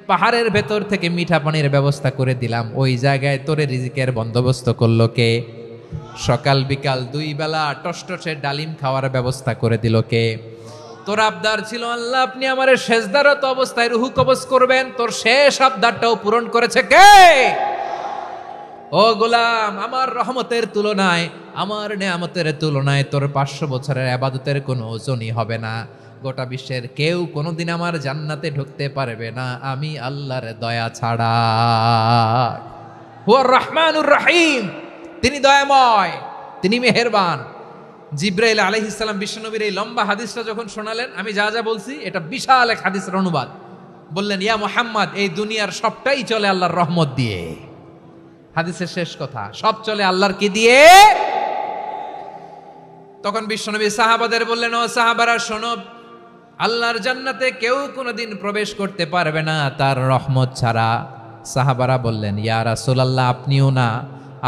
পাহাড়ের ভেতর থেকে মিঠা পানির ব্যবস্থা করে দিলাম, ওই জায়গায় তোরে রিজিকের বন্দোবস্ত করলো কে? সকাল বিকাল 2 বেলা টসটসে ডালিম খাওয়ার ব্যবস্থা করে দিল কে? তোর আবদার ছিল আল্লাহ আপনি আমারে সেজদারত অবস্থায় রুহু কবজ করবেন, তোর শেষ আবদারটাও পূরণ করেছে কে? ও গোলাম আমার রহমতের তুলনায়, আমার নেয়ামতের তুলনায় তোর 500 বছরের ইবাদতের কোনো ওজনই হবে না। গোটা বিশ্বের কেউ কোনোদিন আমার জান্নাতে ঢুকতে পারবে না আমি আল্লাহর দয়া ছাড়া। হুয়ার রহমানুর রহিম, তিনি দয়াময়, তিনি মেহেরবান। জিব্রাইল আলাইহিস সালাম বিশ্বনবীর এই লম্বা হাদিসটা যখন শোনালেন, আমি যা যা বলছি এটা বিশাল এক হাদিসের অনুবাদ, বললেন ইয়া মুহাম্মদ এই দুনিয়ার সবটাই চলে আল্লাহর রহমত দিয়ে। হাদিসের শেষ কথা, সব চলে আল্লাহর কি দিয়ে? তখন বিশ্বনবী সাহাবাদের বললেন ও সাহাবারা শোনো, আল্লাহর জান্নাতে কেউ কোনোদিন প্রবেশ করতে পারবে না তার রহমত ছাড়া। সাহাবারা বললেন ইয়া রাসূলুল্লাহ আপনিও না,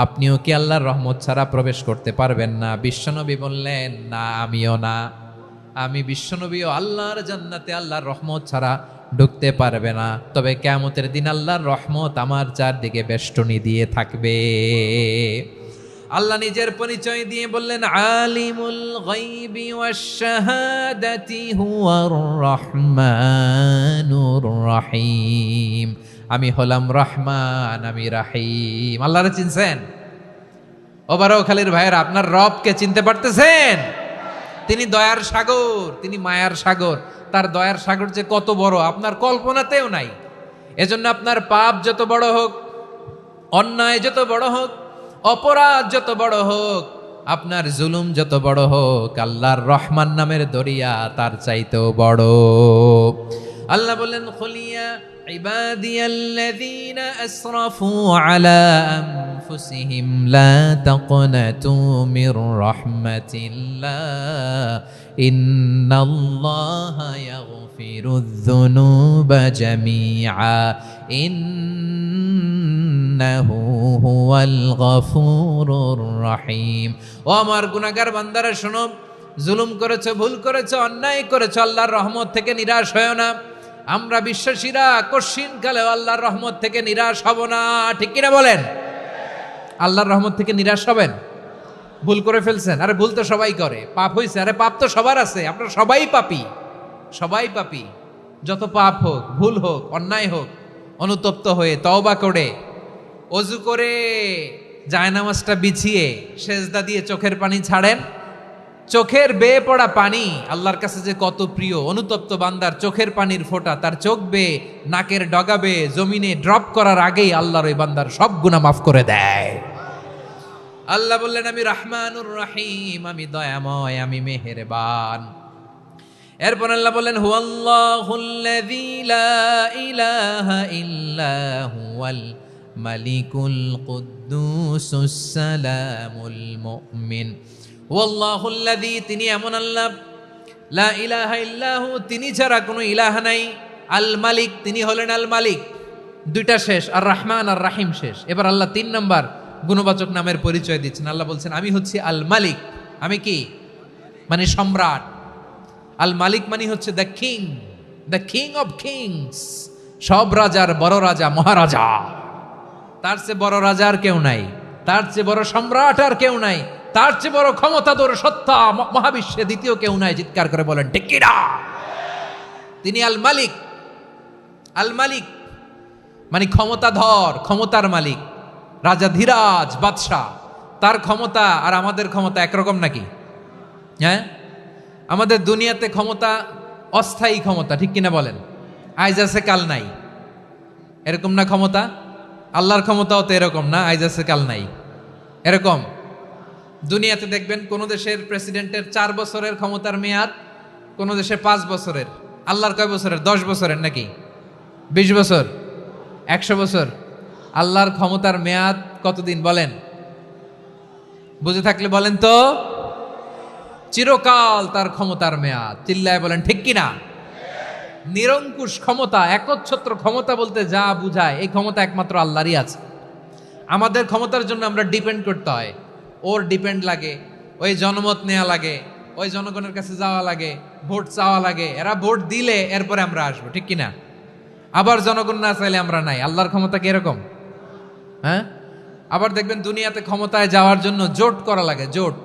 আপনিও কি আল্লাহর রহমত ছাড়া প্রবেশ করতে পারবেন না? বিশ্বনবী বললেন না আমিও না, আমি বিশ্বনবীও আল্লাহর জান্নাতে আল্লাহর রহমত ছাড়া ঢুকতে পারবে না, তবে কিয়ামতের দিন আল্লাহর রহমত আমার চারদিকে বেষ্টনী দিয়ে থাকবে। আল্লাহ নিজের পরিচয় দিয়ে বললেন আলিমুল গায়বি ওয়াশ শাহাদাতি হুয়ার রহমানুর রহিম, আমি হলাম রহমান, আমি রাহিম। আল্লাহরে চিনছেন? ও বারোখালীর ভাইয়েরা আপনার রবকে চিনতে পারতেছেন? তিনি দয়ার সাগর, তিনি মায়ার সাগর। তার দয়ার সাগর যে কত বড় আপনার কল্পনাতেও নাই। এজন্য আপনার পাপ যত বড় হোক, অন্যায় যত বড় হোক, অপরাধ যত বড় হোক, আপনার জুলুম যত বড় হোক, আল্লাহর রহমান নামের দরিয়া তার চাইতেও বড়। আল্লাহ বললেন খুলিয়া ইবাদিয়াল্লাযীনা আসরাফু আলা আনফুসিহিম লা তাকনাতু মির রাহমাতিল্লাহ ইন্নাল্লাহা ইয়াগফিরুয যুনুবা জামিআ ইন্নাহু হুয়াল গফুরুর রহিম। ও আমার গুনাহগার বান্দারা শোনো, জুলুম করেছো, ভুল করেছো, অন্যায় করেছো, আল্লাহর রহমত থেকে নিরাশ হয়ো না। আমরা বিশ্বাসীরা কশিনকালেও আল্লাহর রহমত থেকে নিরাশ হব না, ঠিক কিনা বলেন? আল্লাহর রহমত থেকে নিরাশ হবেন? ভুল করে ফেলছেন, আরে ভুল তো সবাই করে। পাপ হয়েছে, আরে পাপ তো সবার আছে, আমরা সবাই পাপী, সবাই পাপী। যত পাপ হোক, ভুল হোক, অন্যায় হোক, অনুতপ্ত হয়ে তওবা করে, ওযু করে, জায়নামাজটা বিছিয়ে সেজদা দিয়ে চোখের পানি ছাড়েন, চোখের বেয়ে পড়া পানি আল্লাহর কাছে যে কত প্রিয়। অনুতপ্ত বান্দার চোখের পানির ফোঁটা তার চোখ বেয়ে নাকের ডগা বেয়ে জমিনে ড্রপ করার আগেই আল্লাহর ওই বান্দার সব গুনাহ মাফ করে দেয়। আল্লাহ বললেন আমি রহমানুর রহিম, আমি দয়াময়, আমি মেহেরবান। এরপর আল্লাহ বললেন হুয়াল্লাহুল্লাযী লা ইলাহা ইল্লা হুয়াল মালিকুল কুদ্দুসুস সালামুল মুমিন। হুয়াল্লাহুল্লাযী, তিনি এমন আল্লাহ, লা ইলাহা ইল্লাহু, তিনি ছাড়া কোনো ইলাহ নাই, আল মালিক, তিনি হলেন আল মালিক। দুইটা শেষ, আর রহমান আর রাহিম শেষ। এবার আল্লাহ 3 নম্বর গুণবাচক নামের পরিচয় দিচ্ছেন। আল্লাহ বলছেন আমি হচ্ছি আল মালিক। আমি কি? মানে সম্রাট। আল মালিক মানে হচ্ছে দ্য কিং অফ কিংস, সব রাজার বড় রাজা, মহারাজা। তার চেয়ে বড় রাজা আর কেউ নাই, তার চেয়ে বড় সম্রাট আর কেউ নাই, তার চেয়ে বড় ক্ষমতাধর সত্তা মহাবিশ্বে দ্বিতীয় কেউ নাই। চিৎকার করে বলেন ঠিক কিনা? তিনি আল মালিক। আল মালিক মানে ক্ষমতাধর, ক্ষমতার মালিক, রাজা ধীরাজ বাদশাহ। তার ক্ষমতা আর আমাদের ক্ষমতা একরকম নাকি? হ্যাঁ, আমাদের দুনিয়াতে ক্ষমতা অস্থায়ী ক্ষমতা, ঠিক কিনা বলেন? আইজ আছে কাল নাই, এরকম না ক্ষমতা? আল্লাহর ক্ষমতাও তো এরকম না, আইজ আছে কাল নাই এরকম। দুনিয়াতে দেখবেন কোন দেশের প্রেসিডেন্টের 4 বছরের ক্ষমতার মেয়াদ, কোন দেশে 5 বছরের। আল্লাহর কয় বছরের? 10 বছরের নাকি 20 বছর, 100 বছর? আল্লাহর ক্ষমতার মেয়াদ কতদিন বলেন? বুঝে থাকলে বলেন তো। চিরকাল তার ক্ষমতার মেয়াদ। চিল্লায় বলেন ঠিক কিনা? নিরঙ্কুশ ক্ষমতা, একচ্ছত্র ক্ষমতা বলতে যা বুঝায়, এই ক্ষমতা একমাত্র আল্লাহরই আছে। আমাদের ক্ষমতার জন্য আমরা ডিপেন্ড করতে হয়, ওর ডিপেন্ড লাগে, ওই জনমত নেওয়া লাগে, ওই জনগণের কাছে যাওয়া লাগে, ভোট চাওয়া লাগে, এরা ভোট দিলে এরপরে আমরা আসবো, ঠিক কিনা? আবার জনগণ না চাইলে আমরা নাই। আল্লাহর ক্ষমতা কি এরকম? হ্যাঁ। আবার দেখবেন দুনিয়াতে ক্ষমতায় যাওয়ার জন্য জোট করা লাগে, জোট।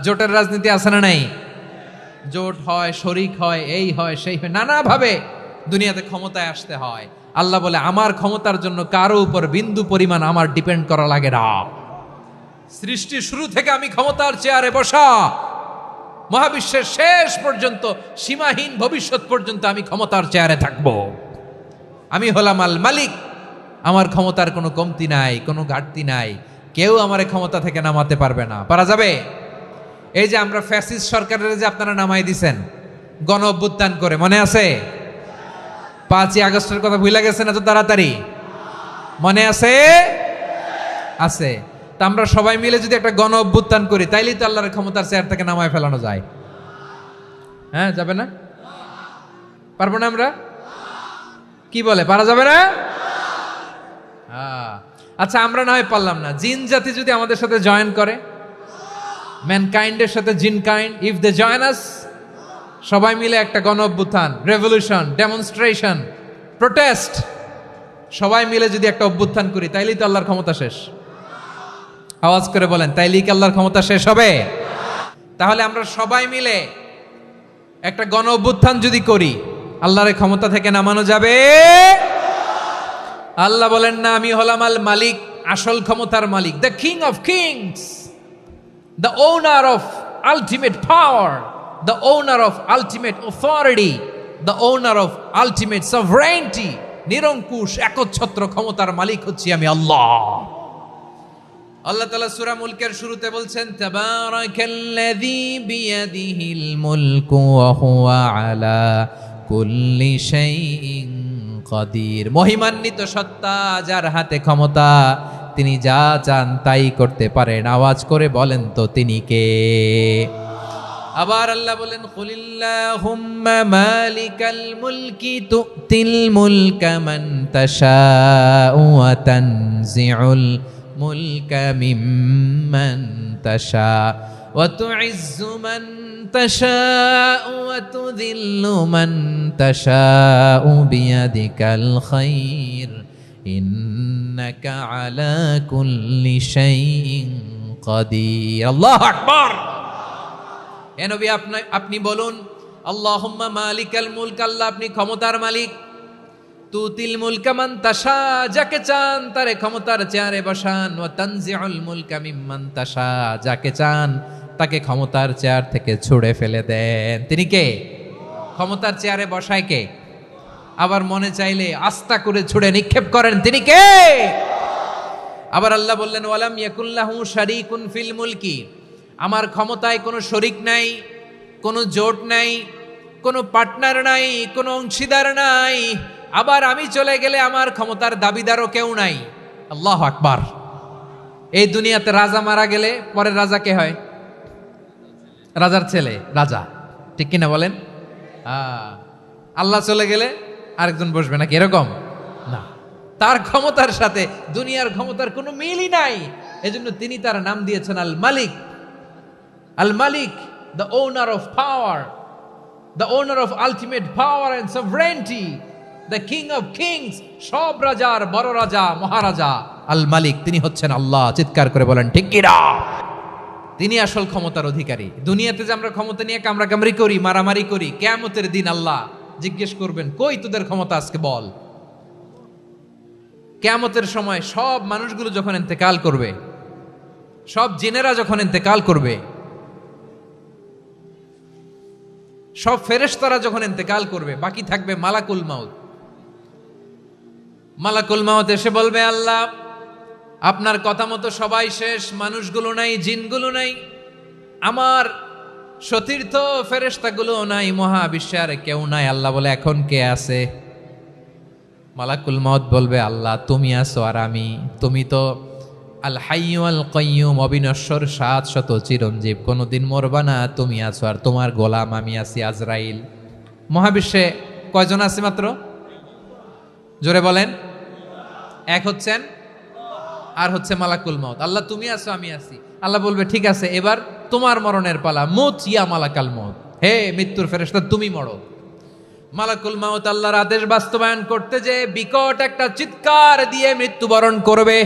জোটের রাজনীতি আছে না নাই? জোট হয়, শরিক হয়, এই হয়, সেই হয়, নানাভাবে দুনিয়াতে ক্ষমতায় আসতে হয়। আল্লাহ বলে আমার ক্ষমতার জন্য কারো উপর বিন্দু পরিমাণ আমার ডিপেন্ড করা লাগে না। সৃষ্টির শুরু থেকে আমি ক্ষমতার চেয়ারে বসা, মহাবিশ্বের শেষ পর্যন্ত, সীমাহীন ভবিষ্যৎ পর্যন্ত আমি ক্ষমতার চেয়ারে থাকবো। আমি হলাম আল মালিক। আমার ক্ষমতার কোনো কমতি নাই, কোনো ঘাটতি নাই। কেউ আমার ক্ষমতা থেকে নামাতে পারবে না। পারা যাবে? এই যে আমরা ফ্যাসিস্ট সরকারের যে আপনারা নামাই দিছেন গণ অভ্যুত্থান করে, মনে আছে? 5ই আগস্টের কথা ভুলে গেছেন এত তাড়াতাড়ি? মনে আছে? আছে। তা আমরা সবাই মিলে যদি একটা গণ অভ্যুত্থান করি, তাইলেই তো আল্লাহর ক্ষমতার চেয়ার থেকে নামায় ফেলানো যায়। হ্যাঁ, যাবে না? পারবো না আমরা? কি বলে, পারা যাবে না? আচ্ছা, আমরা না হয় পারলাম না, জিন জাতি যদি আমাদের সাথে জয়েন করে, ম্যানকাইন্ডের সাথে জিনকাইন্ড, ইফ দে জয়েন আস, সবাই মিলে একটা গণ অভ্যুত্থান, রেভলিউশন, ডেমনস্ট্রেশন, প্রোটেস্ট, সবাই মিলে যদি একটা অভ্যুত্থান করি, তাইলেই তো আল্লাহর ক্ষমতা শেষ। আওয়াজ করে বলেন, তাইলেই কি আল্লাহর ক্ষমতা শেষ হবে? তাহলে আমরা সবাই মিলে একটা গণ অভ্যুত্থান যদি করি, আল্লাহর ক্ষমতা থেকে নামানো যাবে? আল্লাহ বলেন না, আমি হলাম আল মালিক, আসল ক্ষমতার মালিক, the king of kings, the owner of ultimate power, the owner of ultimate authority, the owner of ultimate sovereignty. নিরঙ্কুশ একচ্ছত্র ক্ষমতার মালিক হচ্ছি আমি আল্লাহ। আল্লাহ তাআলা সূরা মুলকের শুরুতে বলছেন, তাবারাকাল্লাযী বিয়াদিহিল মুলকু ওয়া হুয়া আলা কুল্লি শাইইন কাদির। মহিমান্বিত সত্তা, যার হাতে ক্ষমতা, তিনি যা চান তাই করতে পারেন। আওয়াজ করে বলেন তো তিনি কে? আবার আল্লাহ বলেন, কুলিল্লাহুম্মা মালিকাল মুলকি তুতিল মুলকা মান তাশাউ ওয়া তানজিউল মুলকা মিম্মান তাশা ওয়া তুইজ্জু মান তাশাউ ওয়া তুযিল্লু মান তাশাউ বিয়াদিকাল খায়র ইন্নাকা আলা কুল্লি শাইইন কাদির। আল্লাহু আকবার। এ নবী, আপনি বলুন, আল্লাহুম্মা মালিকাল মুলক, আল্লাহ আপনি ক্ষমতার মালিক, তুতিল মুলকা মান তাশা, যাকে চান তারে ক্ষমতার চেয়ারে বসান। ওয়া তানজিউল মুলকা মিম্মান তাশা, যাকে চান তাকে ক্ষমতার চেয়ার থেকে ছুড়ে ফেলে দেন। তিনি কে? ক্ষমতার চেয়ারে বসায় কে? আবার মনে চাইলে আস্থা করে ছুড়ে নিক্ষেপ করেন, তিনি কে? আবার আল্লাহ বললেন ওয়ালাম ইয়াকুল্লাহু শারীকুন ফিল মুলকি, আমার ক্ষমতায় কোনো শরিক নাই, কোনো জোট নাই, কোনো পার্টনার নাই, কোনো অংশীদার নাই। আবার আমি চলে গেলে আমার ক্ষমতার দাবিদারও কেউ নাই। আল্লাহু আকবার। এই দুনিয়াতে রাজা মারা গেলে পরের রাজা কে হয়? রাজার ছেলে রাজা, ঠিক কিনা বলেন? আল্লাহ চলে গেলে আরেকজন বসবে নাকি? এরকম না, তার ক্ষমতার সাথে দুনিয়ার ক্ষমতার কোনো মিলই নাই। এজন্য তিনি তার নাম দিয়েছেন আল মালিক। আল মালিক, the owner of power, the owner of ultimate power and sovereignty, the king of kings, সব রাজার বড় রাজা, মহারাজা আল মালিক, তিনি হচ্ছেন আল্লাহ। চিৎকার করে বলেন ঠিক কিনা? তিনি আসল ক্ষমতার অধিকারী। দুনিয়াতে যে আমরা ক্ষমতা নিয়ে কামড়াকামড়ি করি, মারামারি করি, কিয়ামতের দিন আল্লাহ জিজ্ঞেস করবেন, কই তোদের ক্ষমতা আজকে বল। কিয়ামতের সময় সব মানুষগুলো যখন ইন্তেকাল করবে, সব জিনেরা যখন ইন্তেকাল করবে, সব ফেরেশতারা যখন ইন্তেকাল করবে, বাকি থাকবে মালাকুল মাউত। মালাকুল মাউত এসে বলবে, আল্লাহ আপনার কথা মতো সবাই শেষ, মানুষগুলো নাই, জিনগুলো নাই, আমার সতীর্থ ফেরেশতাগুলো নাই, মহাবিশ্বে আর কেউ নাই। আল্লাহ বলে, এখন কে আছে? মালাকুল মাউত বলবে, আল্লাহ তুমি আছো আর আমি। তুমি তো আল হাইয়্যু আল কাইয়্যুম, অবিনশ্বর, শাশ্বত, চিরঞ্জীব, কোনোদিন মরবা না, তুমি আছো আর তোমার গোলাম আমি আছি আজরাইল। মহাবিশ্বে কয়জন আছে মাত্র? জোরে বলেন। এক হচ্ছেন আর হচ্ছে মালাকুল মাউত। আল্লাহ তুমি আছো আমি আছি। আল্লাহ বলবে, ঠিক আছে, এবার তোমার মরণের পালা, মুত ইয়া মালাকাল মাউত, হে মৃত্যুর ফেরেশতা তুমি মরো। মালাকুল মাউত আল্লাহর আদেশ বাস্তবায়ন করতে যে বিকট একটা চিৎকার দিয়ে মৃত্যুবরণ করবে।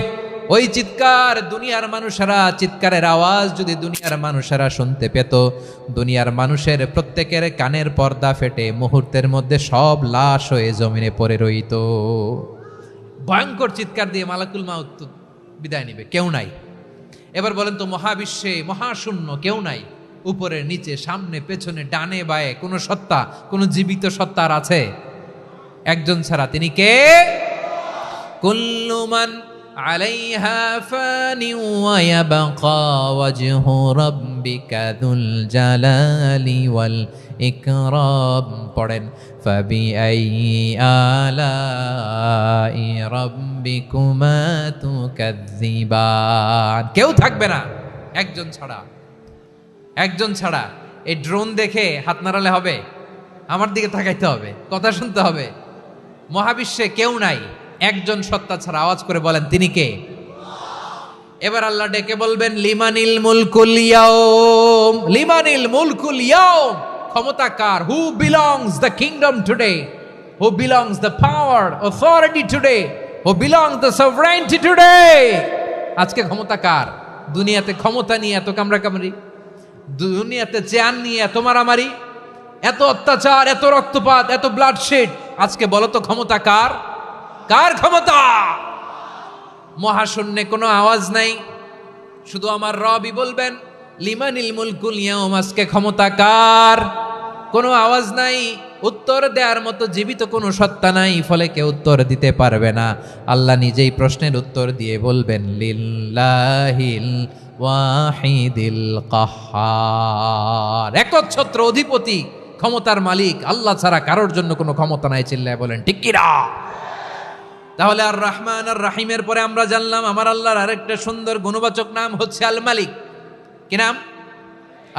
ওই চিৎকার দুনিয়ার মানুষেরা, চিৎকারের আওয়াজ যদি দুনিয়ার মানুষেরা শুনতে পেত, দুনিয়ার মানুষের প্রত্যেকের কানের পর্দা ফেটে মুহূর্তের মধ্যে সব লাশ হয়ে জমিনে পড়ে রইত। ভয়ঙ্কর চিৎকার দিয়ে মালাকুল মাউত বিদায় নিবে, কেউ নাই। এবার বলেন তো, মহাবিশ্বে মহাশূন্য, কেউ নাই, উপরে নিচে, সামনে পেছনে, ডানে বায়ে কোনো সত্তা, কোনো জীবিত সত্তার আছে? একজন ছাড়া, তিনি কে? কুল্লু মান আলাইহা ফানি ওয়া ইয়াবকা ওয়াজহু রাব্বিকা যুল জালালি ওয়াল ইকরাম। পড়েন, ফাবিআইয়ি আলাই রাব্বিকুমা তুকাযযিবান। কেউ থাকবে না একজন ছাড়া, একজন ছাড়া। এই ড্রোন দেখে হাত নাড়ালে হবে? আমার দিকে তাকাইতে হবে, কথা শুনতে হবে। মহাবিশ্বে কেউ নাই, একজন সত্তা ছাড়া। আওয়াজ করে বলেন, তিনি কে? এবার আল্লাহ ডেকে বলবেন, লিমানিল মুলকুল ইয়াউম, লিমানিল মুলকুল ইয়াউম, ক্ষমতা কার? Who belongs the kingdom today, who belongs the power authority today, who belongs the sovereignty today. আজকে ক্ষমতা কার? দুনিয়াতে ক্ষমতা নিয়ে এত কামড়াকামড়ি, দুনিয়াতে চেয়ার নিয়ে এত মারামারি, এত অত্যাচার, এত রক্তপাত, এত ব্লাডশেড। আজকে বলো তো ক্ষমতা কার? কার ক্ষমতা? মহাশূন্যে কোনো আওয়াজ নাই, শুধু আমার রবই বলবেন, লিমানিল মুলকুল ইয়াউম, আজকে ক্ষমতা কার? কোনো আওয়াজ নাই, উত্তর দেওয়ার মতো জীবিত কোনো সত্তা নাই, ফলে কেউ উত্তর দিতে পারবে না। আল্লাহ নিজেই প্রশ্নের উত্তর দিয়ে বলবেন, লিল্লাহিল ওয়াহিদিল কাহ্হার, একচ্ছত্র অধিপতি, ক্ষমতার মালিক আল্লাহ ছাড়া কারোর জন্য কোনো ক্ষমতা নাই। চিল্লায় বলেন ঠিক কিনা? তাহলে আর রহমান আর রাহিমের পরে আমরা জানলাম আমার আল্লাহর আরেকটা সুন্দর গুণবাচক নাম হচ্ছে আল মালিক। কি নাম?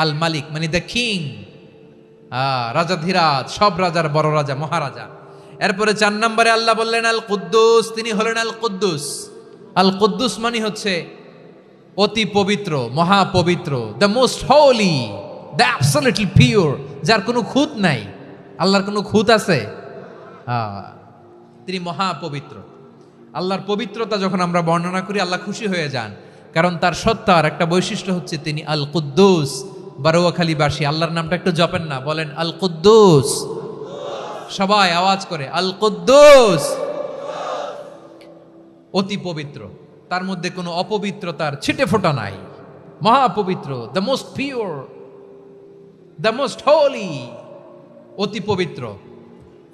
আল মালিক, মানে দ্য কিং, রাজাধিরাজ, সব রাজার বড় রাজা, মহারাজা। এরপরে 4 নম্বরে আল্লাহ বললেন আল কুদ্দুস, তিনি হলেন আল কুদ্দুস। আল কুদ্দুস মানে হচ্ছে অতি পবিত্র, মহাপবিত্র, the most holy, the absolutely pure, যার কোনো খুঁত নাই। আল্লাহর কোনো খুঁত আছে? তিনি মহাপবিত্র। আল্লাহর পবিত্রতা যখন আমরা বর্ণনা করি, আল্লাহ খুশি হয়ে যান, কারণ তার সত্তার একটা বৈশিষ্ট্য হচ্ছে তিনি আল কুদ্দুস। বারোয়াখালীবাসী আল্লাহর নামটা একটু জপেন না, বলেন আল কুদ্দুস। সবাই আওয়াজ করে আল কুদ্দুস, অতি পবিত্র, তার মধ্যে কোনো অপবিত্রতার ছিটে ফোঁটা নাই, মহাপবিত্র, the most pure, the most holy, অতি পবিত্র।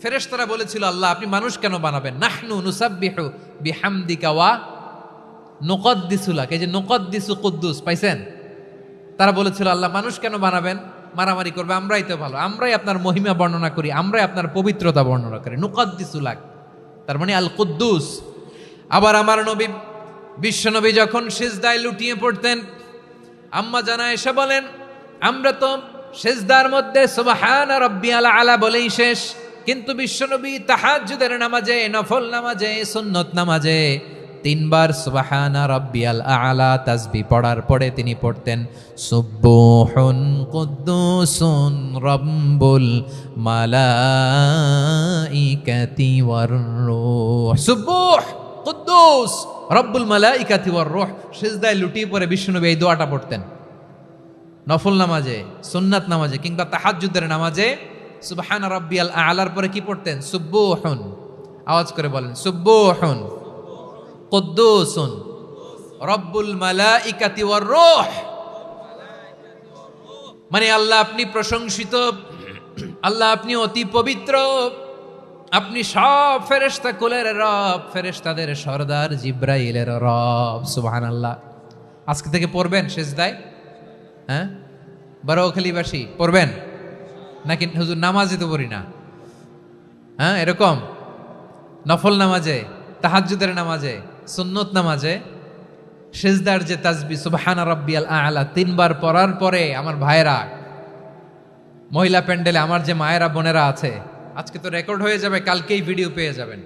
ফেরেশতারা বলেছিল আল্লাহ আপনি মানুষ কেন বানাবেন? নাহনু নুসাব্বিহু বিহামদিকা ওয়া নুকদ্দিসু লাক, এই যে নুকদ্দিসু কুদ্দুস পাইছেন? তারা বলেছিল আল্লাহ মানুষ কেন বানাবেন, মারামারি করবে, আমরাই তো ভালো, আমরাই আপনার মহিমা বর্ণনা করি, আমরাই আপনার পবিত্রতা বর্ণনা করি, নুকদ্দিসু লাক, তার মানে আল কুদ্দুস। আবার আমার নবী বিশ্বনবী যখন সিজদায় লুটিয়ে পড়তেন, আম্মা জানা এসে বলেন আমরা তো সিজদার মধ্যে সুবহান রাব্বিয়াল আলা বলেই শেষ, কিন্তু বিশ্বনবী তাহাজ্জুদের নামাজে, নফল নামাজে, সুন্নত নামাজে তিনবার সুবহানা রাব্বিয়াল আলা তাসবিহ পড়ার পরে তিনি পড়তেন সুবহুন কুদ্দুসুন রাব্বুল মালাইকাতি ওয়ার রূহ, সুবহ কুদ্দুস রব্বুল মালাইকাতি ওয়ার রূহ। সিজদায় লুটিয়ে পড়ে বিশ্বনবী এই দোয়াটা পড়তেন নফল নামাজে, সুন্নাত নামাজে কিংবা তাহাজ্জুদের নামাজে। সুবহান রাব্বিয়াল আলার পরে কি পড়তেন? সুবহুন, আওয়াজ করে বলেন সুবহুন কুদ্দুসুন রব্বুল মালাইকাতি ওয়ার রূহ, মানে আল্লাহ আপনি প্রশংসিত, আল্লাহ আপনি অতি পবিত্র, আপনি সব ফেরেশতা কুলের রব, ফেরেশতাদের সরদার জিব্রাইলের রব। সুবহানাল্লাহ। আজকে থেকে পড়বেন সিজদায়? হ্যাঁ, বারোখালীবাসী পড়বেন নাকি? হুজুর নামাজে তো পড়ি না। হ্যাঁ, এরকম নফল নামাজে, তাহাজ্জুদের নামাজে, সুন্নত নামাজে সিজদার যে তাসবিহ সুবহান রাব্বিয়াল আলা তিনবার পড়ার পরে আমার ভাইরা, মহিলা প্যান্ডেলে আমার যে মায়েরা বোনেরা আছে, আজকে তো রেকর্ড হয়ে যাবে, কালকেই ভিডিও পেয়ে যাবেন।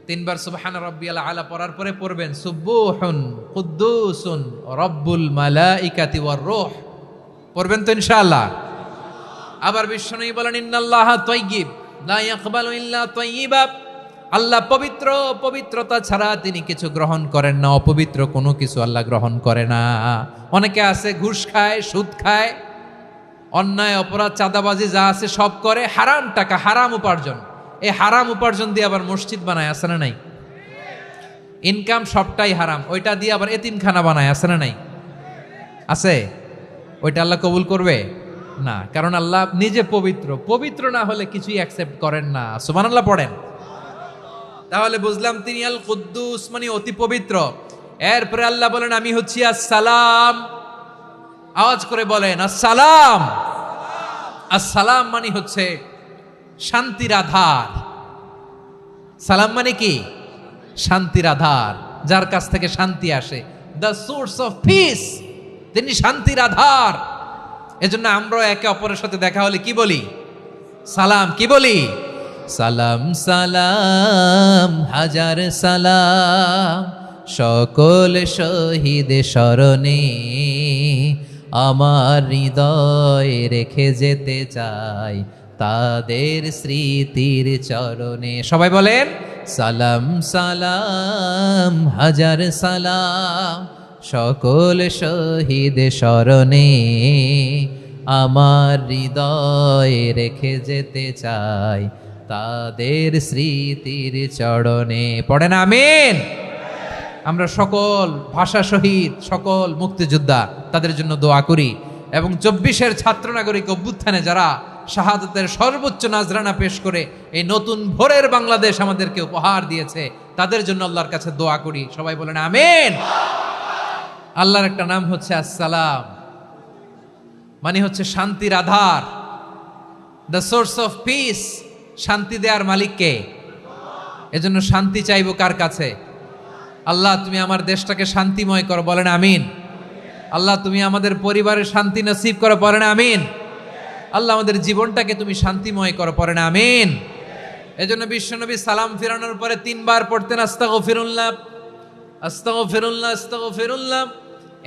তিনবার সুবহান রাব্বিয়াল আলা পড়ার পরে পড়বেন সুবহুন কুদ্দুসুন রব্বুল মালাইকাতি ওয়ার রূহ, পড়বেন তো ইনশাআল্লাহ। আবার বিশ্বনবী বলেন ইন্নাল্লাহা তাইয়্যিব লা ইয়াকবালু ইল্লা তাইয়্যিবা, আল্লাহ পবিত্র, পবিত্রতা ছাড়া তিনি কিছু গ্রহণ করেন না, অপবিত্র কোনো কিছু আল্লাহ গ্রহণ করে না। অনেকে আছে ঘুষ খায়, সুদ খায়, অন্যায় অপরাধ চাঁদাবাজি যা আছে সব করে, হারাম টাকা, হারাম উপার্জন, এই হারাম উপার্জন দিয়ে আবার মসজিদ বানায়, আছে না নাই? ইনকাম সবটাই হারাম, ওইটা দিয়ে আবার এতিমখানা বানায়, আছে না নাই? আছে। ওইটা আল্লাহ কবুল করবে না, কারণ আল্লাহ নিজে পবিত্র, পবিত্র না হলে কিছুই অ্যাকসেপ্ট করেন না। সুবহানাল্লাহ পড়েন। তাহলে বুঝলাম তিনি আল কুদ্দুস মানে অতি পবিত্র। এরপরে আল্লাহ বলেন আমি হচ্ছি আসসালাম, আওয়াজ করে বলেন আসসালাম। আসসালাম মানে হচ্ছে শান্তির আধার। সালাম মানে কি? শান্তির আধার, যার কাছ থেকে শান্তি আসে, দ্য সোর্স অফ পিস, তিনি শান্তির আধার। এজন্য আমরা একে অপরের সাথে দেখা হলে কি বলি? সালাম। কি বলি? সালাম সালাম হাজার সালাম, সকল শহীদ স্মরণে আমার হৃদয় রেখে যেতে চাই তাদের স্মৃতির চরণে। সবাই বলেন সালাম সালাম হাজার সালাম, সকল শহীদ স্মরণে আমার হৃদয় রেখে যেতে চাই তাদের স্মৃতির চরণে। পড়েন আমিন। আমরা সকল ভাষা শহীদ, সকল মুক্তিযোদ্ধা, তাদের জন্য দোয়া করি, এবং 24-এর ছাত্র নাগরিক অভ্যুত্থানে যারা শাহাদাতের সর্বোচ্চ নাজরানা পেশ করে এই নতুন ভোরের বাংলাদেশ আমাদেরকে উপহার দিয়েছে, তাদের জন্য আল্লাহর কাছে দোয়া করি। সবাই বলেন আমিন। আল্লাহর একটা নাম হচ্ছে আসসালাম, মানে হচ্ছে শান্তির আধার, দ্য সোর্স অফ পিস। শান্তি দেওয়ার মালিক কে? এজন্য শান্তি চাইবো কার কাছে? আল্লাহ তুমি আমার দেশটাকে শান্তিময় করো, বলেন আমিন। আল্লাহ তুমি আমাদের পরিবারের শান্তি নসিব করো, বলেন আমিন। আল্লাহ আমাদের জীবনটাকে তুমি শান্তিময় করো, পড়েন আমিন। এজন্য বিশ্বনবী সালাম ফিরানোর পরে 3 বার পড়তেন আস্তাগফিরুল্লাহ আস্তাগফিরুল্লাহ আস্তাগফিরুল্লাহ।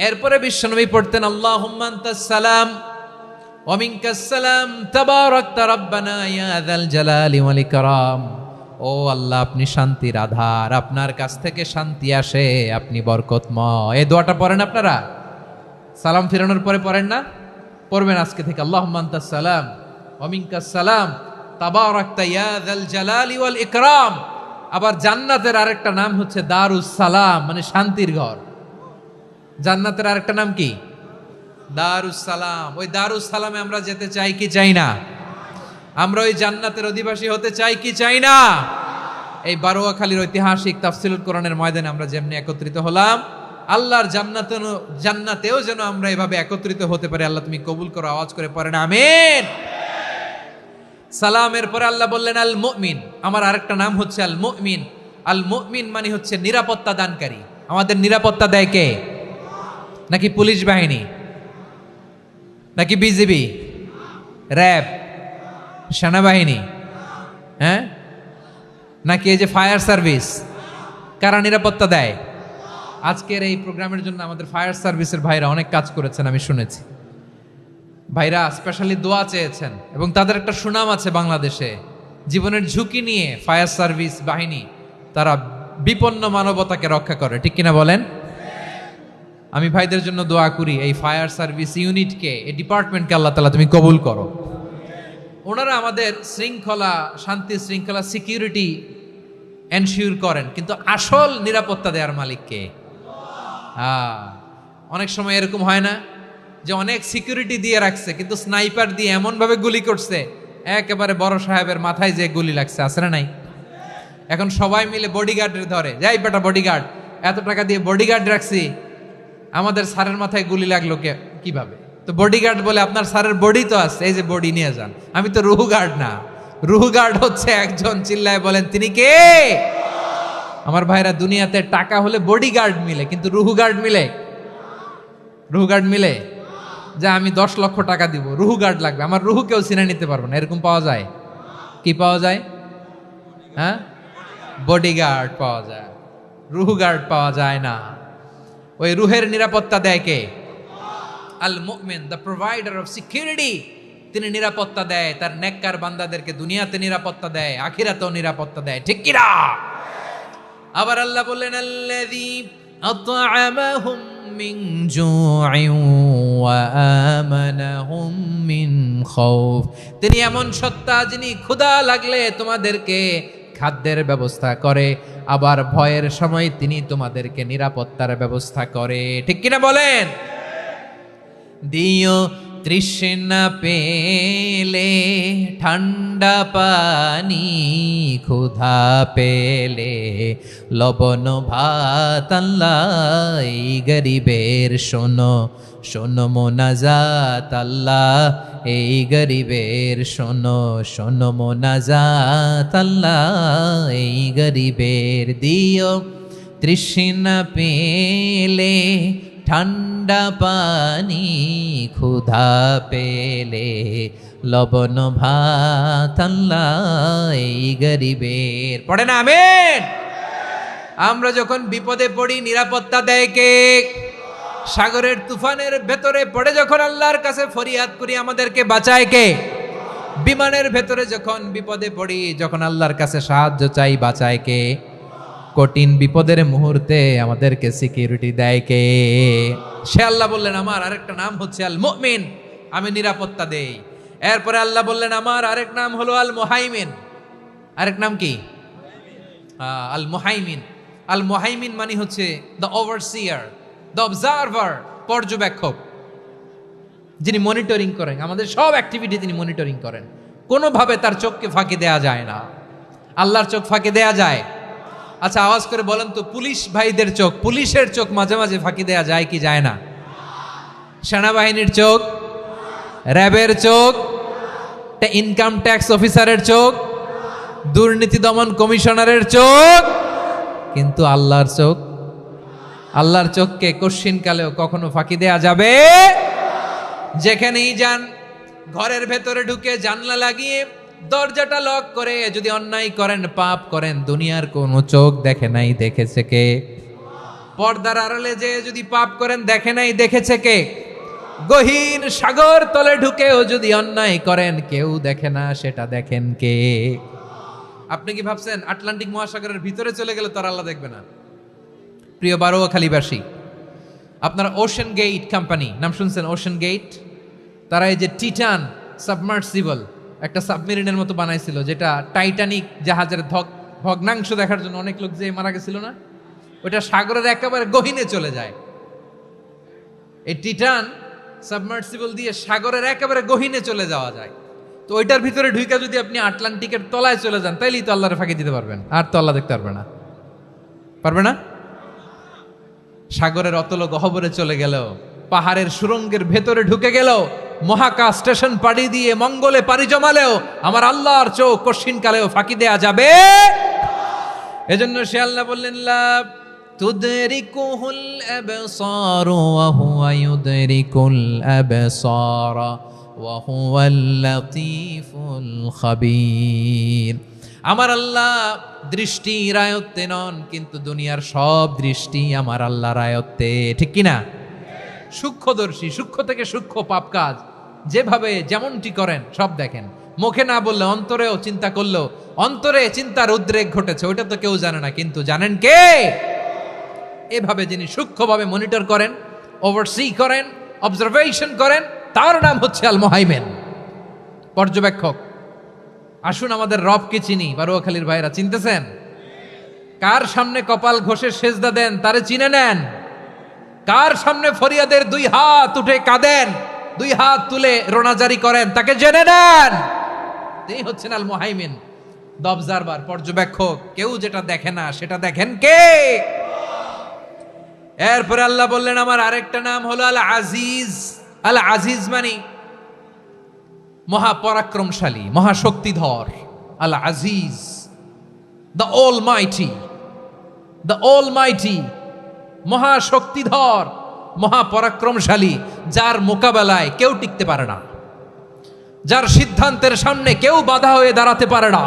এরপরে বিশ্বনবী পড়তেন আল্লাহুম্মা আনতাস সালাম ওয়া মিনকাস সালাম তাবারাকতা রাব্বানা ইয়া যাল জালালি ওয়াল ইকরাম। ও আল্লাহ আপনি শান্তির আধার, আপনার কাছ থেকে শান্তি আসে, আপনি বরকতময়। এই দোয়াটা পড়েন আপনারা সালাম ফিরানোর পরে, পড়েন না? পড়বেন আজকে থেকে আল্লাহুম্মা আনতাস সালাম ওয়া মিনকাস সালাম তাবারাকতা ইয়া যাল জালালি ওয়াল ইকরাম। আবার জান্নাতের আরেকটা নাম হচ্ছে দারুস সালাম, মানে শান্তির ঘর। জান্নাতের আরেকটা নাম কি? দারুস সালাম। ওই দারুস সালামে আমরা যেতে চাই কি চাই না? আমরা ওই জান্নাতের অধিবাসী হতে চাই কি চাই না? এই বারোয়াখালীর ঐতিহাসিক তাফসীরুল কোরআনের ময়দানে আমরা যেমনি একত্রিত হলাম, আল্লাহর জান্নাতেও যেন আমরা এভাবে একত্রিত হতে পারি। আল্লাহ তুমি কবুল করো, আওয়াজ করে পড়েন আমিন। সালামের পরে আল্লাহ বললেন আল মুমিন। আমার আরেকটা নাম হচ্ছে আল মুমিন। আল মুমিন মানে হচ্ছে নিরাপত্তা দানকারী। আমাদের নিরাপত্তা দেয় কে? নাকি পুলিশ বাহিনী, নাকি বিজিবি, র্যাব, সেনাবাহিনী, হ্যাঁ, নাকি এই যে ফায়ার সার্ভিস? কারা নিরাপত্তা দেয়? আজকের এই প্রোগ্রামের জন্য আমাদের ফায়ার সার্ভিসের ভাইরা অনেক কাজ করেছেন, আমি শুনেছি। ভাইরা স্পেশালি দোয়া চেয়েছেন এবং তাদের একটা সুনাম আছে বাংলাদেশে। জীবনের ঝুঁকি নিয়ে ফায়ার সার্ভিস বাহিনী তারা বিপন্ন মানবতাকে রক্ষা করে, ঠিক কিনা বলেন? আমি ভাইদের জন্য দোয়া করি, এই ফায়ার সার্ভিস ইউনিটকে, এই ডিপার্টমেন্টকে আল্লাহ তাআলা তুমি কবুল করো। ওনারা আমাদের শৃঙ্খলা, শান্তি শৃঙ্খলা, সিকিউরিটি এনশিওর করেন, কিন্তু আসল নিরাপত্তা দেওয়ার মালিক কে? অনেক সময় এরকম হয় না যে অনেক সিকিউরিটি দিয়ে রাখছে, কিন্তু স্নাইপার দিয়ে এমন ভাবে গুলি করছে একেবারে বড় সাহেবের মাথায় যে গুলি লাগছে, আছে না নাই? এখন সবাই মিলে বডিগার্ডের ধরে, যাই বেটা বডিগার্ড, এত টাকা দিয়ে বডিগার্ড রাখছি, আমাদের স্যারের মাথায় গুলি লাগলো কিভাবে? তো বডিগার্ড বলে আপনার স্যারের বডি তো আছে, এই যে বডি নিয়ে যান। আমি তো রুহু গার্ড না, রুহু গার্ড হচ্ছে একজন, চিল্লায় বলেন তিনি কে? আমার ভাইরা, দুনিয়াতে টাকা হলে বডিগার্ড মিলে, কিন্তু রুহু গার্ড মিলে? রুহু গার্ড মিলে? যে আমি 10 লক্ষ টাকা দিব, রুহু গার্ড লাগবে, আমার রুহু কেউ চিনে নিতে পারবো না, এরকম পাওয়া যায়? কি পাওয়া যায়? হ্যাঁ, বডিগার্ড পাওয়া যায়, রুহু গার্ড পাওয়া যায় না। ওই রুহের নিরাপত্তা দেয় কে? আল মুমিন, দ্য প্রোভাইডার অফ সিকিউরিটি। তিনি নিরাপত্তা দেয় তার নেককার বান্দাদেরকে, দুনিয়াতে নিরাপত্তা দেয়, আখিরাতেও নিরাপত্তা দেয়, ঠিক কিনা? আবার আল্লাহ বললেন আল্লাযী আত'আমাহুম মিন জু'ইন ওয়া আমানাহুম মিন খাউফ। তিনি এমন সত্তা যিনি ক্ষুধা লাগলে তোমাদেরকে খাদ্যের ব্যবস্থা করে, আবার ভয়ের সময় তিনি তোমাদেরকে নিরাপত্তার ব্যবস্থা করে, ঠিক কিনা বলেন? দিও তৃষ্ণা পেলে ঠান্ডা পানি, ক্ষুধা পেলে লবণ ভাত, আল্লাহ এই গরিবের শোনো শোনো মোনাজাত, আল্লাহ এই গরিবের শোনো শোনো মোনাজাত, আল্লাহ এই গরিবের। দিও তৃষ্ণা পেলে ঠান্ডা পানি, ক্ষুধা পেলে লবণ ভাত, আল্লাহ এই গরিবের। পড়ে না আমিন? আমরা যখন বিপদে পড়ি নিরাপত্তা দেয় কে? সাগরের তুফানের ভেতরে পড়ে যখন আল্লাহর কাছে ফরিয়াদ করি আমাদেরকে বাঁচায় কে? বিমানের ভেতরে যখন বিপদে পড়ি, যখন আল্লাহর কাছে সাহায্য চাই, বাঁচায় কে? কঠিন বিপদের মুহূর্তে আমাদেরকে সিকিউরিটি দেয় কে? সে আল্লাহ বললেন আমার আরেকটা নাম হচ্ছে আল মুমিন, আমি নিরাপত্তা দেই। এরপরে আল্লাহ বললেন আমার আরেক নাম হলো আল মুহাইমিন। আরেক নাম কি? আল মুহাইমিন। আল মুহাইমিন মানে হচ্ছে দ্য ওভারসিয়ার, দ্য অবজারভার, পর্যবেক্ষক, যিনি মনিটরিং করেন আমাদের সব অ্যাক্টিভিটি, তিনি মনিটরিং করেন। কোনোভাবে তার চোখকে ফাঁকি দেয়া যায় না। আল্লাহর চোখ ফাঁকি দেয়া যায়? আচ্ছা আওয়াজ করে বলেন তো, পুলিশ ভাইদের চোখ, পুলিশের চোখ মাঝে মাঝে ফাঁকি দেয়া যায় কি যায় না? সেনাবাহিনীর চোখ, র্যাবের চোখ, ইনকাম ট্যাক্স অফিসারের চোখ, দুর্নীতি দমন কমিশনারের চোখ, কিন্তু আল্লাহর চোখ? আল্লাহর চোখকে কশ্চিনকালেও কখনো ফাঁকি দেয়া যাবে? যেখানেই যান, ঘরের ভেতরে ঢুকে জানলা লাগিয়ে দরজাটা লক করে যদি অন্যায় করেন, পাপ করেন, দুনিয়ার কোন চোখ দেখে নাই, দেখেছে কে? পর্দার আড়ালে যে যদি পাপ করেন, দেখে নাই, দেখেছে কে? গহীন সাগর তলে ঢুকেও যদি অন্যায় করেন, কেউ দেখে না, সেটা দেখেন কে? আপনি কি ভাবছেন আটলান্টিক মহাসাগরের ভিতরে চলে গেলে তার আল্লাহ দেখবে না? প্রিয় বারোয়াখালীবাসী, আপনারা ওশেন গেট কোম্পানি নাম শুনছেন? ওশেন গেট, তারা এই যে টিটান সাবমার্সিবল একটা সাবমেরিনের মতো বানাইছিল, যেটা টাইটানিক জাহাজের ভগ্নাংশ দেখার জন্য অনেক লোক যে মারা গেছিল না, ওটা সাগরের একেবারে গহীনে চলে যায়। এই টিটান সাবমার্সিবল দিয়ে সাগরের একেবারে গহীনে চলে যাওয়া যায়। তো ওইটার ভিতরে ঢুইকা যদি আপনি আটলান্টিকের তলায় চলে যান, তাইলেই তো আল্লাহরে ফাঁকি দিতে পারবেন, আর তো আল্লাহ দেখতে পারবে না। পারবে না? সাগরের অতল গহ্বরে চলে গেল, পাহাড়ের সুরঙ্গের ভেতরে ঢুকে গেল, মহাকাশ স্টেশন পাড়ি দিয়ে মঙ্গলে পাড়ি জমালেও আমার আল্লাহর চোখ কঠিন কালেও ফাঁকি দেয়া যাবে। এজন্য সে আল্লাহ বললেন, লা তুদরিকুহুল আবসার ওয়া হুয়া ইউদরিকুল আবসার ওয়া হুয়াল লাতীফুল খাবীর। আমার আল্লাহ দৃষ্টির আয়ত্তে নন, কিন্তু দুনিয়ার সব দৃষ্টি আমার আল্লাহর আয়ত্তে, ঠিক কিনা? সূক্ষ্মদর্শী, সূক্ষ্ম থেকে সূক্ষ্ম পাপ কাজ যেভাবে যেমনটি করেন সব দেখেন। মুখে না বললে অন্তরেও চিন্তা করলেও অন্তরে চিন্তার উদ্রেক ঘটেছে, ওইটা তো কেউ জানে না, কিন্তু জানেন কে? এভাবে যিনি সূক্ষ্মভাবে মনিটর করেন, ওভারসি করেন, অবজারভেশন করেন, তার নাম হচ্ছে আল মুহাইমিন, পর্যবেক্ষক। আসুন আমাদের রবকে চিনি। বারুয়াখালীর ভাইরা চিনতেছেন? কার সামনে কপাল ঘষে সেজদা দেন তারে চিনে নেন। কার সামনে ফরিয়াদের দুই হাত উঠে কাঁদেন, দুই হাত তুলে রোনাজারি করেন, তাকে জেনে নেন। তিনি হচ্ছেন আল মুহাইমিন, দ্য অবজারভার, পর্যবেক্ষক। কেউ যেটা দেখে না সেটা দেখেন কে? এরপরে আল্লাহ বললেন আমার আরেকটা নাম হলো আল আজিজ। আল আজিজ মানে মহাপরাক্রমশালী, মহাশক্তিধর। আল আজিজ, দ্য অলমাইটি, দ্য অলমাইটি, মহাশক্তিধর, মহাপরাক্রমশালী, যার মোকাবেলায় কেউ টিকতে পারে না, যার সিদ্ধান্তের সামনে কেউ বাধা হয়ে দাঁড়াতে পারে না,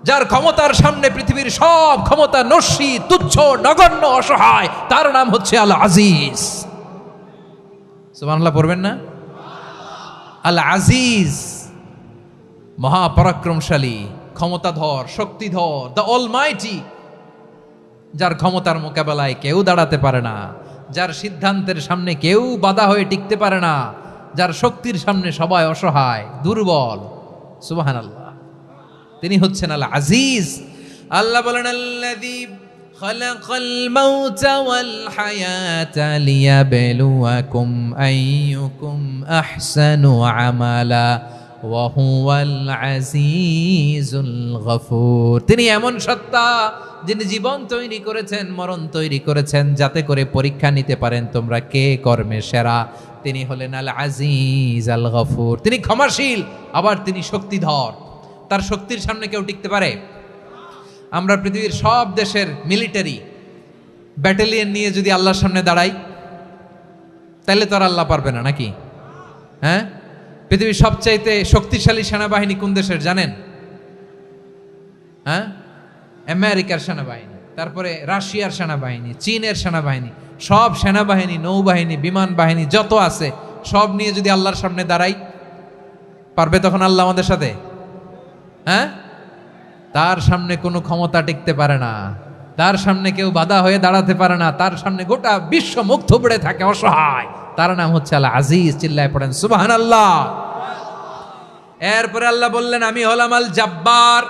যার ক্ষমতার সামনে পৃথিবীর সব ক্ষমতা নস্যি, তুচ্ছ, নগণ্য, অসহায়, তার নাম হচ্ছে আল আজিজ। সুবহানাল্লাহ পড়বেন না? আল আজিজ, মহাপরাক্রমশালী, ক্ষমতাধর, শক্তিধর, দ্য অলমাইটি, যার ক্ষমতার মোকাবেলায় কেউ দাঁড়াতে পারে না, যার সিদ্ধান্তের সামনে কেউ বাধা হয়ে টিকতে পারে না, যার শক্তির সামনে সবাই অসহায়, দুর্বল। সুবহানাল্লাহ, তিনি হচ্ছেন আল আজিজ। আল্লাহ বলেন আল্লাযী খালাকাল মাউতা ওয়াল হায়াতা লিয়াবলুয়াকুম আইয়ুকুম আহসানু আমালা ওয়া হুয়াল আজিজুল গফুর। তিনি এমন সত্তা যিনি জীবন তৈরি করেছেন, মরণ তৈরি করেছেন, যাতে করে পরীক্ষা নিতে পারেন তোমরা কে কর্মে সেরা। তিনি হলেন আল আজিজ আল গফুর। তিনি ক্ষমাশীল, আবার তিনি শক্তিধর। তার শক্তির সামনে কেউ টিকতে পারে? আমরা পৃথিবীর সব দেশের মিলিটারি ব্যাটালিয়ন নিয়ে যদি আল্লাহর সামনে দাঁড়াই, তাহলে তো আর আল্লাহ পারবে না, নাকি? হ্যাঁ, পৃথিবীর সবচাইতে শক্তিশালী সেনাবাহিনী কোন দেশের জানেন? হ্যাঁ, আমেরিকার সেনাবাহিনী, তারপরে রাশিয়ার সেনাবাহিনী, চীনের সেনাবাহিনী, সব সেনাবাহিনী, নৌবাহিনী, বিমান বাহিনী যত আছে সব নিয়ে যদি আল্লাহর সামনে দাঁড়াই, পারবে তখন আল্লাহ আমাদের সাথে? হ্যাঁ, তার সামনে কোনো ক্ষমতা টিকতে পারে না, তার সামনে কেউ বাধা হয়ে দাঁড়াতে পারে না, তার সামনে গোটা বিশ্ব মুখ থুবড়ে থাকে, অসহায়। তার নাম হচ্ছে আল আজিজ। চিল্লায় পড়েন সুবহানাল্লাহ। এরপরে আল্লাহ বললেন আমি হলাম আল জাব্বার।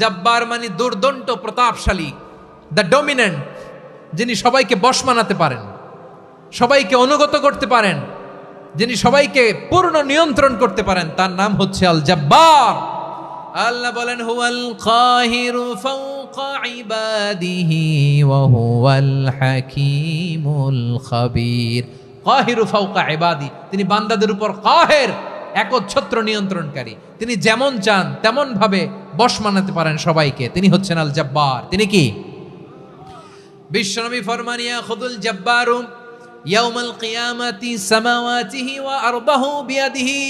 জাব্বার মানে দুর্দণ্ড, প্রতাপশালী, দ্য ডমিনেন্ট, যিনি সবাইকে বশ মানাতে পারেন, সবাইকে অনুগত করতে পারেন, যিনি সবাইকে পূর্ণ নিয়ন্ত্রণ করতে পারেন, তার নাম হচ্ছে আল জাব্বার। আল্লাহ বলেন হুয়াল কাহিরু ফাওকা ইবাদিহি ওয়া হুয়াল হাকীমুল খাবীর। কাহিরু ফাওকা ইবাদি, তিনি বান্দাদের উপর কাহের, একচ্ছত্র নিয়ন্ত্রণকারী। তিনি যেমন চান তেমন ভাবে বশ মানাতে পারেন সবাইকে। তিনি হচ্ছেন আল জাব্বার। তিনি কি? বিশ্বনবী ফরমান ইয়াখুদুল জাব্বারু ইয়াউমাল কিয়ামাতি সামাওয়াতিহি ওয়া আরদাহু বিয়াদিহি।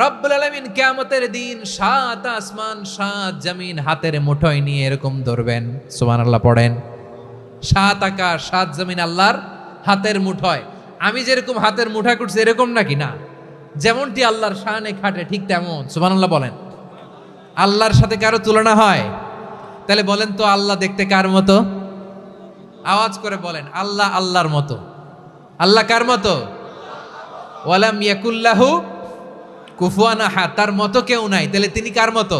রব্বুল আলামিন কিয়ামতের দিন 7 আসমান 7 জমিন হাতের মুঠোয় নিয়ে এরকম ধরবেন। সুবহানাল্লাহ পড়েন। 7 আকাশ 7 জমিন আল্লাহর হাতের মুঠোয়। আমি যেরকম হাতের মুঠা করছি এরকম নাকি? না, যেমনটি আল্লাহর শানে খাটে ঠিক তেমন। সুবহানাল্লাহ বলেন। আল্লাহর সাথে কারো তুলনা হয়? তাহলে বলেন তো আল্লাহ দেখতে কার মতো? আওয়াজ করে বলেন, আল্লাহ আল্লাহর মতো। আল্লাহ কার মতো? ওয়ালাম ইয়াকুল্লাহু কুফুয়ান আহাদ, তার মতো কেউ নাই। তাহলে তিনি কার মতো?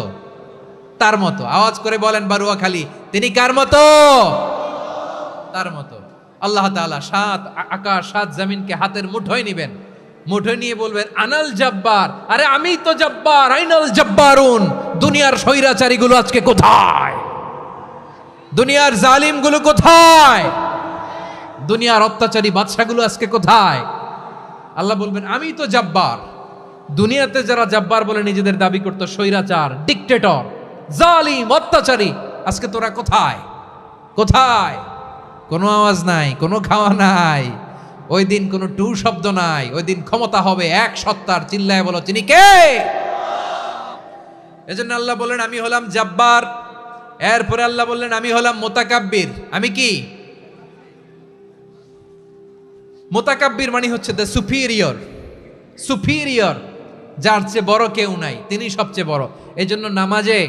তার মতো। আওয়াজ করে বলেন বারুয়াখালী, তিনি কার মতো? তার মতো। আল্লাহ তাআলা সাত আকাশ সাত জমিনকে হাতের মুঠোয় নিবেন, মুঠোয় নিয়ে বলবেন আনাল জব্বার। আরে আমি তো জব্বার, আইনাল জব্বারুন। দুনিয়ার স্বৈরাচারীগুলো আজকে কোথায়? দুনিয়ার জালিমগুলো কোথায়? দুনিয়ার অত্যাচারী বাদশাগুলো আজকে কোথায়? আল্লাহ বলবেন আমি তো জব্বার। দুনিয়াতে যারা জব্বার বলে নিজেদের দাবি করতো, স্বৈরাচার, ডিক্টেটর, জালিম, অত্যাচারী, আজকে তোরা কোথায়? কোথায়? কোনো আওয়াজ নাই, কোনো খাওয়া নাই, ওই দিন কোনো টু শব্দ নাই। ওই দিন ক্ষমতা হবে এক সত্তার। চিল্লায় বলো তিনি কে? এজন্য আল্লাহ বললেন আমি হলাম জব্বার। এরপরে আল্লাহ বললেন আমি হলাম মুতাকাব্বির। আমি কি? মুতাকাব্বির মানে হচ্ছে দ্য সুপিরিয়র। সুপিরিয়র, যার চেয়ে বড় কেউ নাই, তিনি সবচেয়ে বড়। এই জন্য নামাজে